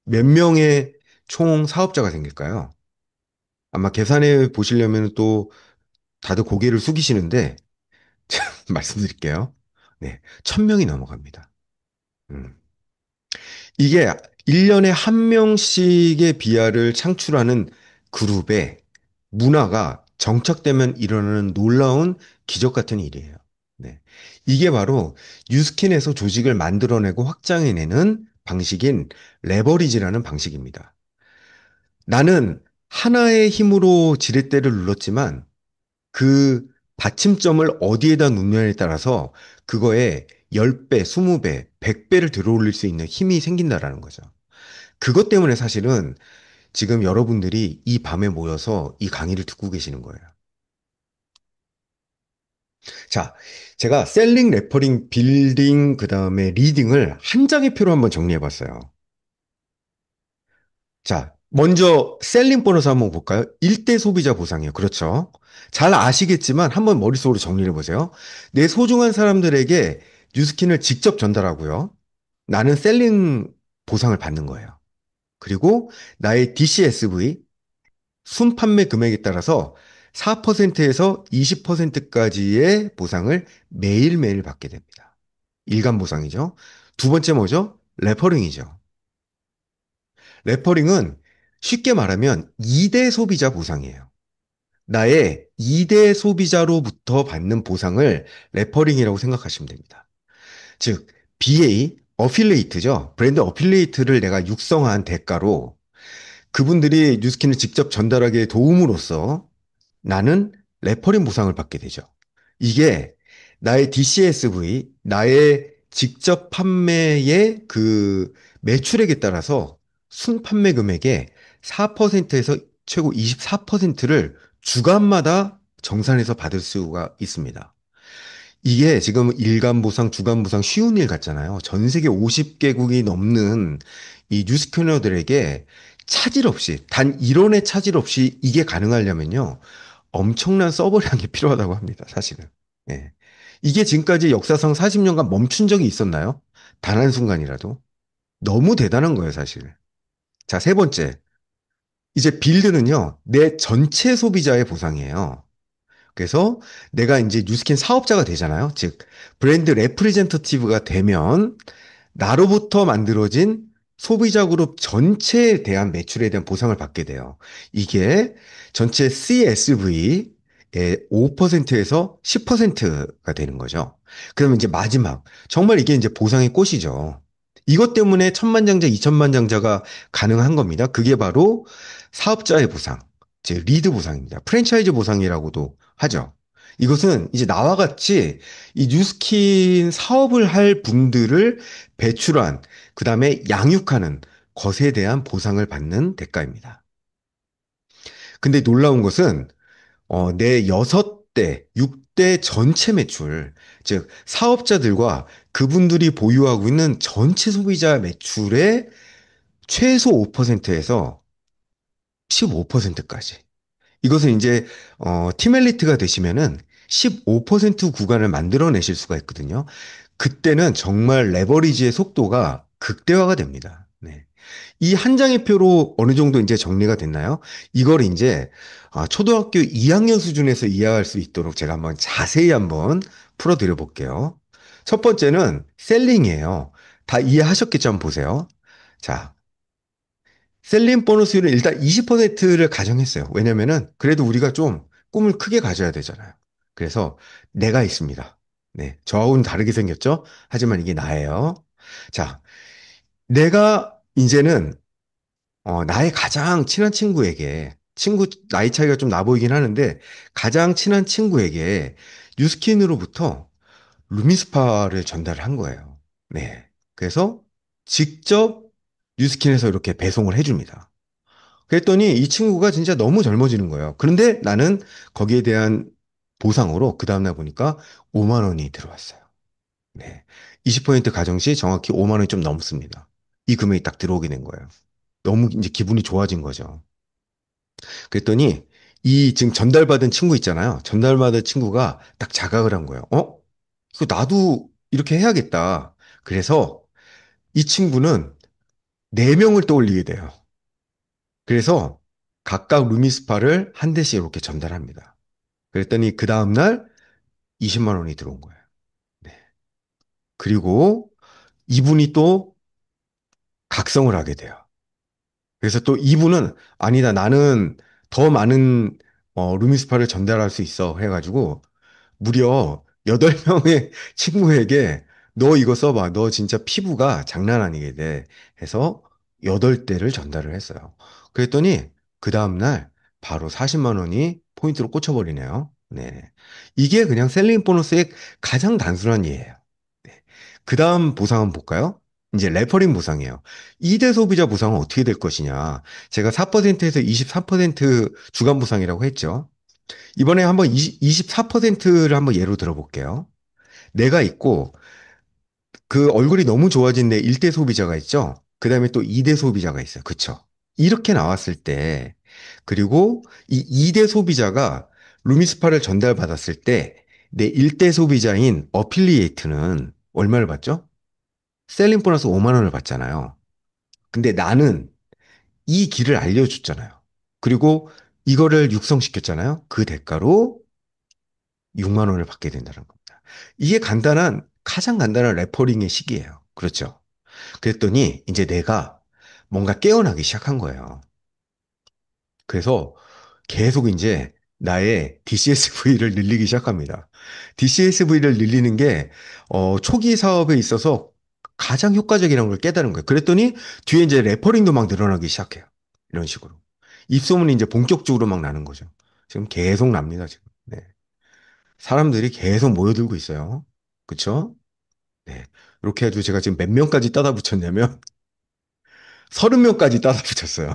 몇 명의 총 사업자가 생길까요? 아마 계산해 보시려면 또 다들 고개를 숙이시는데 말씀드릴게요. 네, 1000명이 넘어갑니다. 음. 이게 1년에 한 명씩의 비하를 창출하는 그룹의 문화가 정착되면 일어나는 놀라운 기적 같은 일이에요. 네. 이게 바로 뉴스킨에서 조직을 만들어내고 확장해내는 방식인 레버리지라는 방식입니다. 나는 하나의 힘으로 지렛대를 눌렀지만 그 받침점을 어디에다 놓느냐에 따라서 그거에 10배, 20배, 100배를 들어올릴 수 있는 힘이 생긴다라는 거죠. 그것 때문에 사실은 지금 여러분들이 이 밤에 모여서 이 강의를 듣고 계시는 거예요. 자, 제가 셀링, 레퍼링, 빌딩, 그 다음에 리딩을 한 장의 표로 한번 정리해 봤어요. 자, 먼저 셀링 보너스 한번 볼까요? 일대 소비자 보상이에요. 그렇죠. 잘 아시겠지만 한번 머릿속으로 정리해 보세요. 내 소중한 사람들에게 뉴스킨을 직접 전달하고요. 나는 셀링 보상을 받는 거예요. 그리고 나의 DCSV, 순판매 금액에 따라서 4%에서 20%까지의 보상을 매일매일 받게 됩니다. 일간 보상이죠. 두 번째 뭐죠? 레퍼링이죠. 레퍼링은 쉽게 말하면 2대 소비자 보상이에요. 나의 2대 소비자로부터 받는 보상을 레퍼링이라고 생각하시면 됩니다. 즉, BA, 어필레이트죠. 브랜드 어필레이트를 내가 육성한 대가로 그분들이 뉴스킨을 직접 전달하기에 도움으로써 나는 레퍼링 보상을 받게 되죠. 이게 나의 DCSV, 나의 직접 판매의 그 매출액에 따라서 순판매 금액의 4%에서 최고 24%를 주간마다 정산해서 받을 수가 있습니다. 이게 지금 일간 보상, 주간 보상 쉬운 일 같잖아요. 전 세계 50개국이 넘는 이 뉴스캐너들에게 차질 없이, 단 1원의 차질 없이 이게 가능하려면요. 엄청난 서버량이 필요하다고 합니다, 사실은. 예. 이게 지금까지 역사상 40년간 멈춘 적이 있었나요? 단 한순간이라도. 너무 대단한 거예요, 사실. 자, 세 번째. 이제 빌드는요, 내 전체 소비자의 보상이에요. 그래서 내가 이제 뉴스킨 사업자가 되잖아요. 즉, 브랜드 레프리젠터티브가 되면 나로부터 만들어진 소비자 그룹 전체에 대한 매출에 대한 보상을 받게 돼요. 이게 전체 CSV의 5%에서 10%가 되는 거죠. 그러면 이제 마지막, 정말 이게 이제 보상의 꽃이죠. 이것 때문에 천만장자, 이천만장자가 가능한 겁니다. 그게 바로 사업자의 보상, 즉 리드 보상입니다. 프랜차이즈 보상이라고도 하죠. 이것은 이제 나와 같이 이 뉴스킨 사업을 할 분들을 배출한, 그 다음에 양육하는 것에 대한 보상을 받는 대가입니다. 근데 놀라운 것은, 내 6대, 6대 전체 매출, 즉, 사업자들과 그분들이 보유하고 있는 전체 소비자 매출의 최소 5%에서 15%까지. 이것은 이제, 팀엘리트가 되시면은 15% 구간을 만들어내실 수가 있거든요. 그때는 정말 레버리지의 속도가 극대화가 됩니다. 네. 이 한 장의 표로 어느 정도 이제 정리가 됐나요? 이걸 이제 초등학교 2학년 수준에서 이해할 수 있도록 제가 한번 자세히 한번 풀어드려 볼게요. 첫 번째는 셀링이에요. 다 이해하셨겠죠? 한번 보세요. 자, 셀링 보너스율은 일단 20%를 가정했어요. 왜냐면은 그래도 우리가 좀 꿈을 크게 가져야 되잖아요. 그래서 내가 있습니다. 네, 저하고는 다르게 생겼죠? 하지만 이게 나예요. 자, 내가 이제는 나의 가장 친한 친구에게, 나이 차이가 좀 나 보이긴 하는데, 가장 친한 친구에게 뉴스킨으로부터 루미스파를 전달한 거예요. 네. 그래서 직접 뉴스킨에서 이렇게 배송을 해줍니다. 그랬더니 이 친구가 진짜 너무 젊어지는 거예요. 그런데 나는 거기에 대한 보상으로 그 다음날 보니까 5만 원이 들어왔어요. 네. 20% 가정 시 정확히 5만 원이 좀 넘습니다. 이 금액이 딱 들어오게 된 거예요. 너무 이제 기분이 좋아진 거죠. 그랬더니 이 지금 전달받은 친구 있잖아요. 전달받은 친구가 딱 자각을 한 거예요. 이거 나도 이렇게 해야겠다. 그래서 이 친구는 4명을 떠올리게 돼요. 그래서 각각 루미스파를 한 대씩 이렇게 전달합니다. 그랬더니 그 다음날 20만 원이 들어온 거예요. 네. 그리고 이분이 또 각성을 하게 돼요. 그래서 또 이분은 아니다, 나는 더 많은 루미스파를 전달할 수 있어 해가지고 무려 8명의 친구에게 너 이거 써봐. 너 진짜 피부가 장난 아니게 돼. 해서 8대를 전달을 했어요. 그랬더니 그 다음날 바로 40만 원이 포인트로 꽂혀버리네요. 네. 이게 그냥 셀링 보너스의 가장 단순한 예예요. 네. 그 다음 보상 한번 볼까요? 이제 레퍼링 보상이에요. 2대 소비자 보상은 어떻게 될 것이냐. 제가 4%에서 23% 주간 보상이라고 했죠. 이번에 한번 24%를 한번 예로 들어볼게요. 내가 있고 그 얼굴이 너무 좋아진 내 1대 소비자가 있죠. 그 다음에 또 2대 소비자가 있어요. 그쵸? 이렇게 나왔을 때, 그리고 이 2대 소비자가 루미스파를 전달받았을 때 내 1대 소비자인 어필리에이트는 얼마를 받죠? 셀링 보너스 5만 원을 받잖아요. 근데 나는 이 길을 알려줬잖아요. 그리고 이거를 육성시켰잖아요. 그 대가로 6만 원을 받게 된다는 겁니다. 이게 가장 간단한 레퍼링의 시기예요. 그렇죠? 그랬더니 이제 내가 뭔가 깨어나기 시작한 거예요. 그래서 계속 이제 나의 DCSV를 늘리기 시작합니다. DCSV를 늘리는 게 초기 사업에 있어서 가장 효과적이라는 걸 깨달은 거예요. 그랬더니 뒤에 이제 레퍼링도 막 늘어나기 시작해요. 이런 식으로. 입소문이 이제 본격적으로 막 나는 거죠. 지금 계속 납니다, 지금. 네. 사람들이 계속 모여들고 있어요. 그쵸? 네. 이렇게 해가지고 제가 지금 몇 명까지 따다 붙였냐면 30명까지 따다 붙였어요.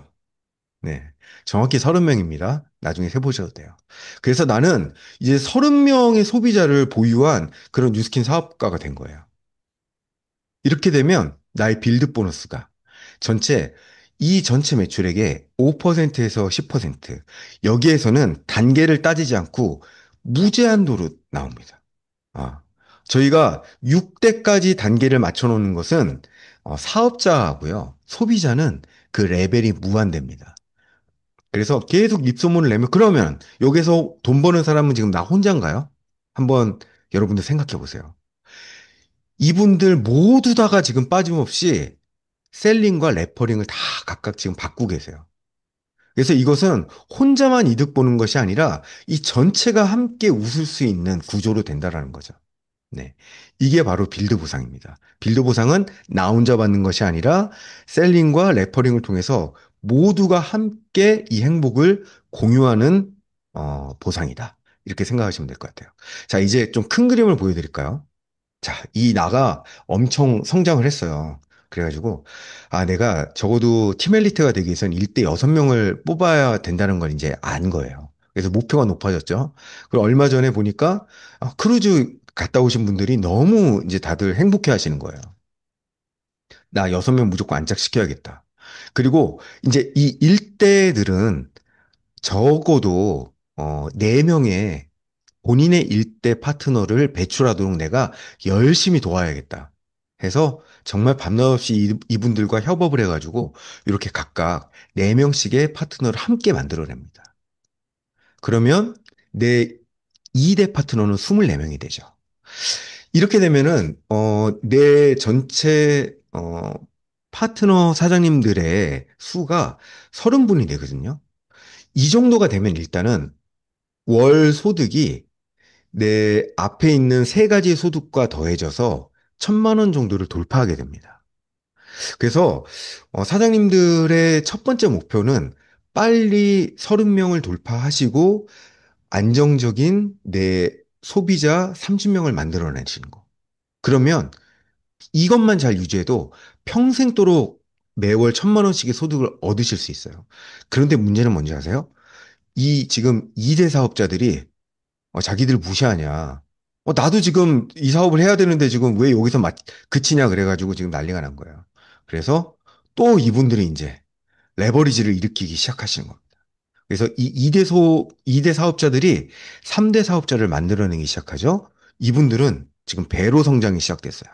네. 정확히 30명입니다. 나중에 세보셔도 돼요. 그래서 나는 이제 30명의 소비자를 보유한 그런 뉴스킨 사업가가 된 거예요. 이렇게 되면 나의 빌드 보너스가 전체, 이 전체 매출액의 5%에서 10%, 여기에서는 단계를 따지지 않고 무제한도로 나옵니다. 아, 저희가 6대까지 단계를 맞춰놓는 것은 사업자하고요, 소비자는 그 레벨이 무한대입니다. 그래서 계속 입소문을 내면 그러면 여기서 돈 버는 사람은 지금 나 혼자인가요? 한번 여러분들 생각해 보세요. 이분들 모두 다가 지금 빠짐없이 셀링과 레퍼링을 다 각각 지금 받고 계세요. 그래서 이것은 혼자만 이득 보는 것이 아니라 이 전체가 함께 웃을 수 있는 구조로 된다라는 거죠. 네. 이게 바로 빌드 보상입니다. 빌드 보상은 나 혼자 받는 것이 아니라 셀링과 레퍼링을 통해서 모두가 함께 이 행복을 공유하는 보상이다. 이렇게 생각하시면 될 것 같아요. 자, 이제 좀 큰 그림을 보여드릴까요? 자, 이 나가 엄청 성장을 했어요. 그래가지고, 아, 내가 적어도 팀 엘리트가 되기 위해서는 1대 6명을 뽑아야 된다는 걸 이제 안 거예요. 그래서 목표가 높아졌죠. 그리고 얼마 전에 보니까 크루즈 갔다 오신 분들이 너무 이제 다들 행복해 하시는 거예요. 나 6명 무조건 안착시켜야겠다. 그리고 이제 이 일대들은 적어도 4명의 본인의 일대 파트너를 배출하도록 내가 열심히 도와야겠다. 해서 정말 밤낮 없이 이분들과 협업을 해가지고 이렇게 각각 4명씩의 파트너를 함께 만들어냅니다. 그러면 내 2대 파트너는 24명이 되죠. 이렇게 되면은, 내 전체, 파트너 사장님들의 수가 30분이 되거든요. 이 정도가 되면 일단은 월 소득이 내 앞에 있는 세 가지 소득과 더해져서 1,000만 원 정도를 돌파하게 됩니다. 그래서 사장님들의 첫 번째 목표는 빨리 30명을 돌파하시고 안정적인 내 소비자 30명을 만들어내시는 거. 그러면 이것만 잘 유지해도 평생도록 매월 1,000만 원씩의 소득을 얻으실 수 있어요. 그런데 문제는 뭔지 아세요? 이 지금 2대 사업자들이 자기들 무시하냐. 나도 지금 이 사업을 해야 되는데 지금 왜 여기서 그치냐 그래가지고 지금 난리가 난 거예요. 그래서 또 이분들이 이제 레버리지를 일으키기 시작하시는 겁니다. 그래서 이 2대 사업자들이 3대 사업자를 만들어내기 시작하죠. 이분들은 지금 배로 성장이 시작됐어요.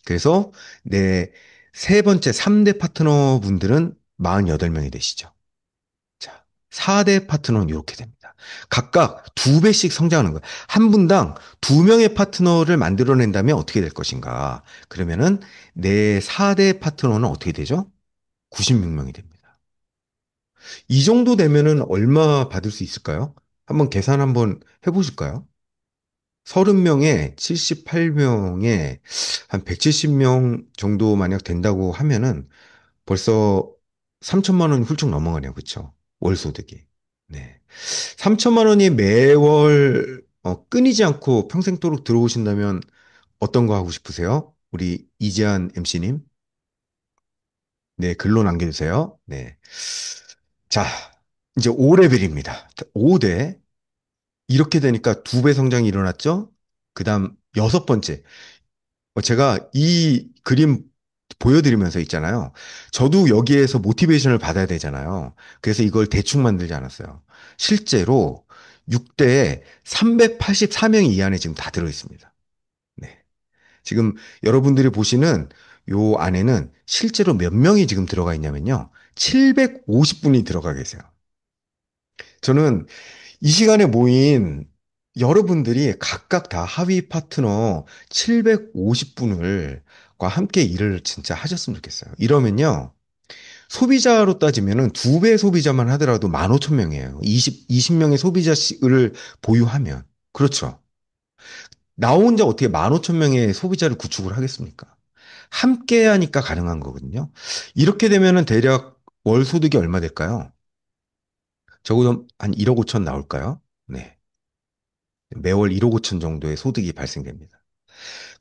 그래서 내 세 번째 3대 파트너 분들은 48명이 되시죠. 자, 4대 파트너는 이렇게 됩니다. 각각 2배씩 성장하는 거예요. 한 분당 2명의 파트너를 만들어낸다면 어떻게 될 것인가? 그러면은 내 4대 파트너는 어떻게 되죠? 96명이 됩니다. 이 정도 되면은 얼마 받을 수 있을까요? 한번 계산 한번 해보실까요? 30명에 78명에 한 170명 정도 만약 된다고 하면은 벌써 3천만 원이 훌쩍 넘어가네요. 그쵸? 월 소득이. 네. 3천만 원이 매월 끊이지 않고 평생도록 들어오신다면 어떤 거 하고 싶으세요? 우리 이재한 MC님. 네, 글로 남겨주세요. 네. 자, 이제 5레벨입니다. 5대. 이렇게 되니까 2배 성장이 일어났죠? 그 다음 6번째. 제가 이 그림 보여드리면서 있잖아요. 저도 여기에서 모티베이션을 받아야 되잖아요. 그래서 이걸 대충 만들지 않았어요. 실제로 6대에 384명이 이 안에 지금 다 들어 있습니다. 네. 지금 여러분들이 보시는 요 안에는 실제로 몇 명이 지금 들어가 있냐면요. 750분이 들어가 계세요. 저는 이 시간에 모인 여러분들이 각각 다 하위 파트너 750분을 과 함께 일을 진짜 하셨으면 좋겠어요. 이러면요. 소비자로 따지면은 2배 소비자만 하더라도 15,000명이에요. 20명의 소비자를 보유하면. 그렇죠. 나 혼자 어떻게 15,000명의 소비자를 구축을 하겠습니까? 함께 하니까 가능한 거거든요. 이렇게 되면은 대략 월 소득이 얼마 될까요? 적어도 한 1억 5천 나올까요? 네. 매월 1억 5천 정도의 소득이 발생됩니다.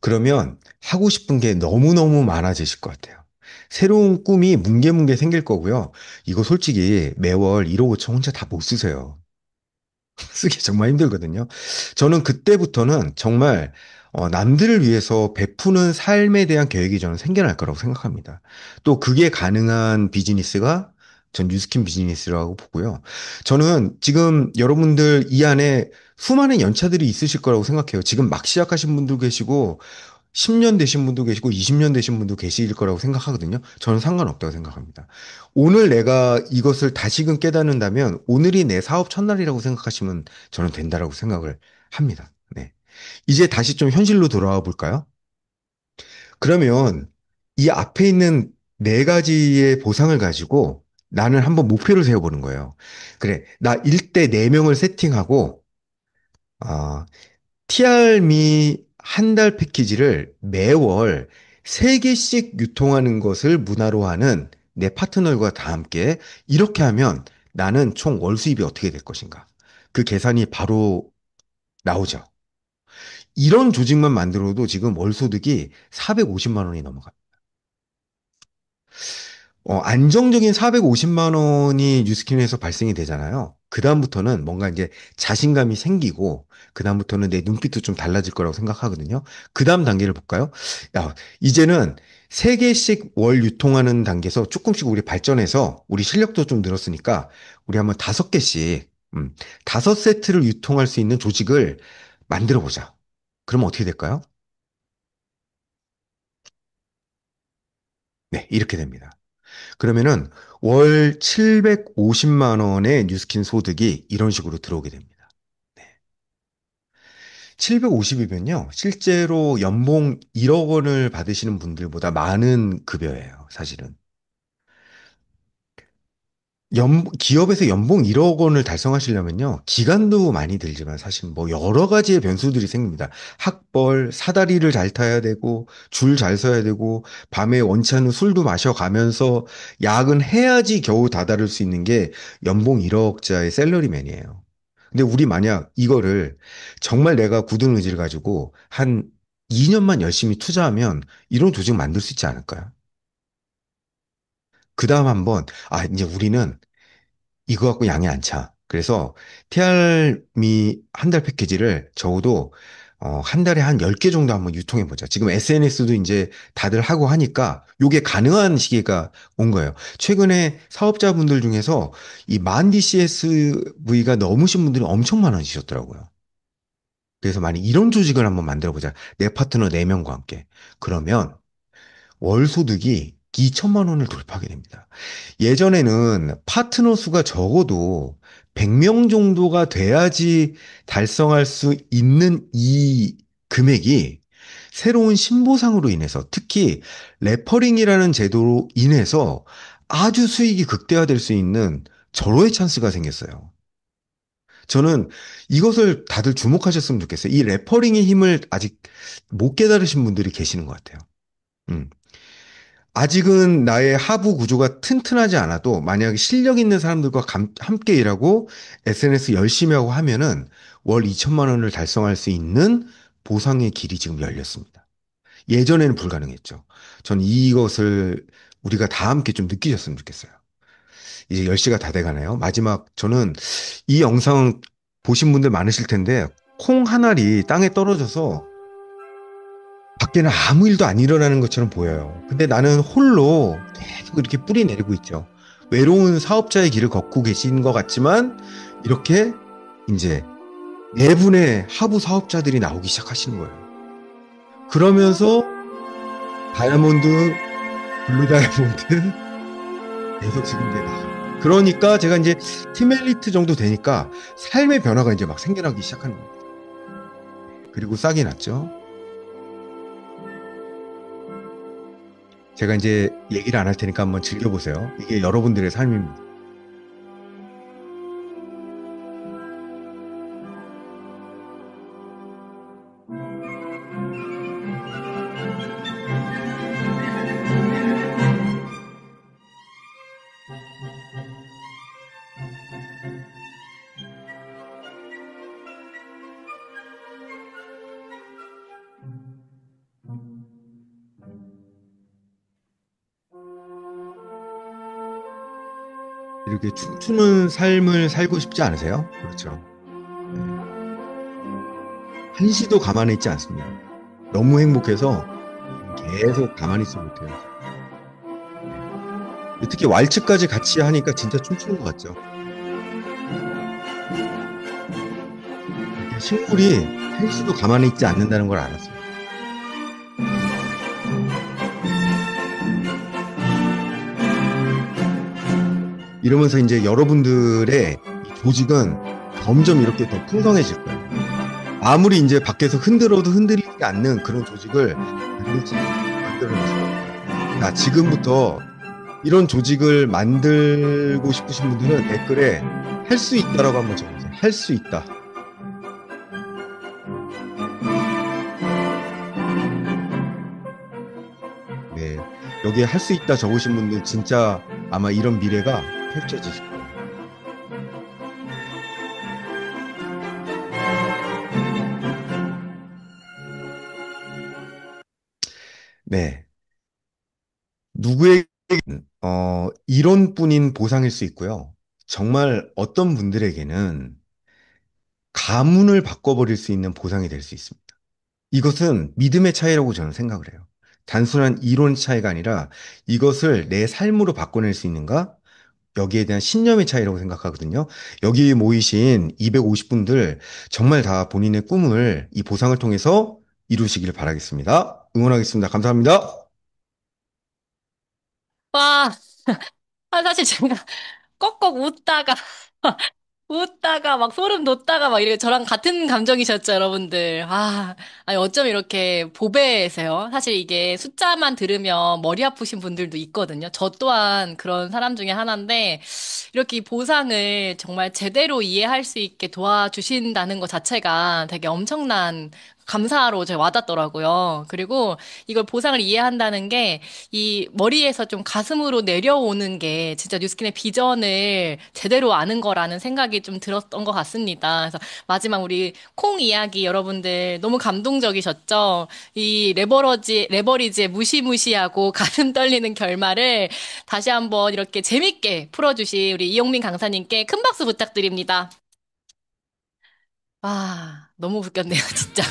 그러면 하고 싶은 게 너무너무 많아지실 것 같아요. 새로운 꿈이 뭉게뭉게 생길 거고요. 이거 솔직히 매월 1억 5천 혼자 다 못 쓰세요. 쓰기 정말 힘들거든요. 저는 그때부터는 정말 남들을 위해서 베푸는 삶에 대한 계획이 저는 생겨날 거라고 생각합니다. 또 그게 가능한 비즈니스가 전 뉴스킨 비즈니스라고 보고요. 저는 지금 여러분들 이 안에 수많은 연차들이 있으실 거라고 생각해요. 지금 막 시작하신 분도 계시고 10년 되신 분도 계시고 20년 되신 분도 계실 거라고 생각하거든요. 저는 상관없다고 생각합니다. 오늘 내가 이것을 다시금 깨닫는다면 오늘이 내 사업 첫날이라고 생각하시면 저는 된다라고 생각을 합니다. 네. 이제 다시 좀 현실로 돌아와 볼까요? 그러면 이 앞에 있는 네 가지의 보상을 가지고 나는 한번 목표를 세워보는 거예요. 그래, 나 1대 4명을 세팅하고, 티알미 한 달 패키지를 매월 3개씩 유통하는 것을 문화로 하는 내 파트너들과 다 함께 이렇게 하면 나는 총 월 수입이 어떻게 될 것인가. 그 계산이 바로 나오죠. 이런 조직만 만들어도 지금 월 소득이 450만 원이 넘어가요. 안정적인 450만 원이 뉴스킨에서 발생이 되잖아요. 그다음부터는 뭔가 이제 자신감이 생기고, 그다음부터는 내 눈빛도 좀 달라질 거라고 생각하거든요. 그다음 단계를 볼까요? 야, 이제는 3개씩 월 유통하는 단계에서 조금씩 우리 발전해서 우리 실력도 좀 늘었으니까 우리 한번 5개씩, 5세트를 유통할 수 있는 조직을 만들어 보자. 그러면 어떻게 될까요? 네, 이렇게 됩니다. 그러면은 월 750만 원의 뉴스킨 소득이 이런 식으로 들어오게 됩니다. 네. 750이면요. 실제로 연봉 1억 원을 받으시는 분들보다 많은 급여예요, 사실은. 기업에서 연봉 1억 원을 달성하시려면요, 기간도 많이 들지만 사실 뭐 여러 가지의 변수들이 생깁니다. 학벌, 사다리를 잘 타야 되고, 줄 잘 서야 되고, 밤에 원치 않는 술도 마셔가면서 야근해야지 겨우 다다를 수 있는 게 연봉 1억짜리 샐러리맨이에요. 근데 우리 만약 이거를 정말 내가 굳은 의지를 가지고 한 2년만 열심히 투자하면 이런 조직 만들 수 있지 않을까요? 그 다음 한번, 이제 우리는 이거 갖고 양이 안 차. 그래서 TR미 한 달 패키지를 적어도 한 달에 한 10개 정도 한번 유통해 보자. 지금 SNS도 이제 다들 하고 하니까 요게 가능한 시기가 온 거예요. 최근에 사업자분들 중에서 이 만디 CSV가 넘으신 분들이 엄청 많아지셨더라고요. 그래서 만약 이런 조직을 한번 만들어 보자. 내 파트너 4명과 함께. 그러면 월 소득이 2천만 원을 돌파하게 됩니다. 예전에는 파트너 수가 적어도 100명 정도가 돼야지 달성할 수 있는 이 금액이 새로운 신보상으로 인해서 특히 레퍼링이라는 제도로 인해서 아주 수익이 극대화될 수 있는 절호의 찬스가 생겼어요. 저는 이것을 다들 주목하셨으면 좋겠어요. 이 레퍼링의 힘을 아직 못 깨달으신 분들이 계시는 것 같아요. 음. 아직은 나의 하부 구조가 튼튼하지 않아도 만약에 실력 있는 사람들과 함께 일하고 SNS 열심히 하고 하면은 월 2천만 원을 달성할 수 있는 보상의 길이 지금 열렸습니다. 예전에는 불가능했죠. 전 이것을 우리가 다 함께 좀 느끼셨으면 좋겠어요. 이제 10시가 다 돼가네요. 마지막 저는 이 영상 보신 분들 많으실 텐데 콩 한 알이 땅에 떨어져서 밖에는 아무 일도 안 일어나는 것처럼 보여요. 근데 나는 홀로 계속 이렇게 뿌리 내리고 있죠. 외로운 사업자의 길을 걷고 계신 것 같지만 이렇게 이제 네 분의 하부 사업자들이 나오기 시작하시는 거예요. 그러면서 다이아몬드, 블루 다이아몬드 계속 지금 이제 나. 그러니까 제가 이제 팀 엘리트 정도 되니까 삶의 변화가 이제 막 생겨나기 시작하는 겁니다. 그리고 싹이 났죠. 제가 이제 얘기를 안 할 테니까 한번 즐겨보세요. 이게 여러분들의 삶입니다. 이렇게 춤추는 삶을 살고 싶지 않으세요? 그렇죠. 네. 한시도 가만히 있지 않습니다. 너무 행복해서 계속 가만히 있지 못해요. 네. 특히 왈츠까지 같이 하니까 진짜 춤추는 것 같죠. 식물이 한시도 가만히 있지 않는다는 걸 알았어요. 이러면서 이제 여러분들의 이 조직은 점점 이렇게 더 풍성해질 거예요. 아무리 이제 밖에서 흔들어도 흔들리지 않는 그런 조직을 반드시 만들어내실 거예요. 자, 지금부터 이런 조직을 만들고 싶으신 분들은 댓글에 할 수 있다라고 한번 적어주세요. 할 수 있다. 네. 여기에 할 수 있다 적으신 분들 진짜 아마 이런 미래가 펼쳐지실 거예요. 네. 누구에게 이론뿐인 보상일 수 있고요. 정말 어떤 분들에게는 가문을 바꿔버릴 수 있는 보상이 될 수 있습니다. 이것은 믿음의 차이라고 저는 생각을 해요. 단순한 이론 차이가 아니라 이것을 내 삶으로 바꿔낼 수 있는가? 여기에 대한 신념의 차이라고 생각하거든요. 여기 모이신 250분들 정말 다 본인의 꿈을 이 보상을 통해서 이루시길 바라겠습니다. 응원하겠습니다. 감사합니다. 와, 사실 제가 꺽꺽 웃다가 막 소름 돋다가 막 이렇게 저랑 같은 감정이셨죠, 여러분들. 아니 어쩜 이렇게 보배세요? 사실 이게 숫자만 들으면 머리 아프신 분들도 있거든요. 저 또한 그런 사람 중에 하나인데 이렇게 이 보상을 정말 제대로 이해할 수 있게 도와주신다는 것 자체가 되게 엄청난 감사로 제가 와닿더라고요. 그리고 이걸 보상을 이해한다는 게 이 머리에서 좀 가슴으로 내려오는 게 진짜 뉴스킨의 비전을 제대로 아는 거라는 생각이 좀 들었던 것 같습니다. 그래서 마지막 우리 콩 이야기 여러분들 너무 감동적이셨죠? 이 레버리지의 무시무시하고 가슴 떨리는 결말을 다시 한번 이렇게 재밌게 풀어주신 우리 이용민 강사님께 큰 박수 부탁드립니다. 너무 웃겼네요, 진짜.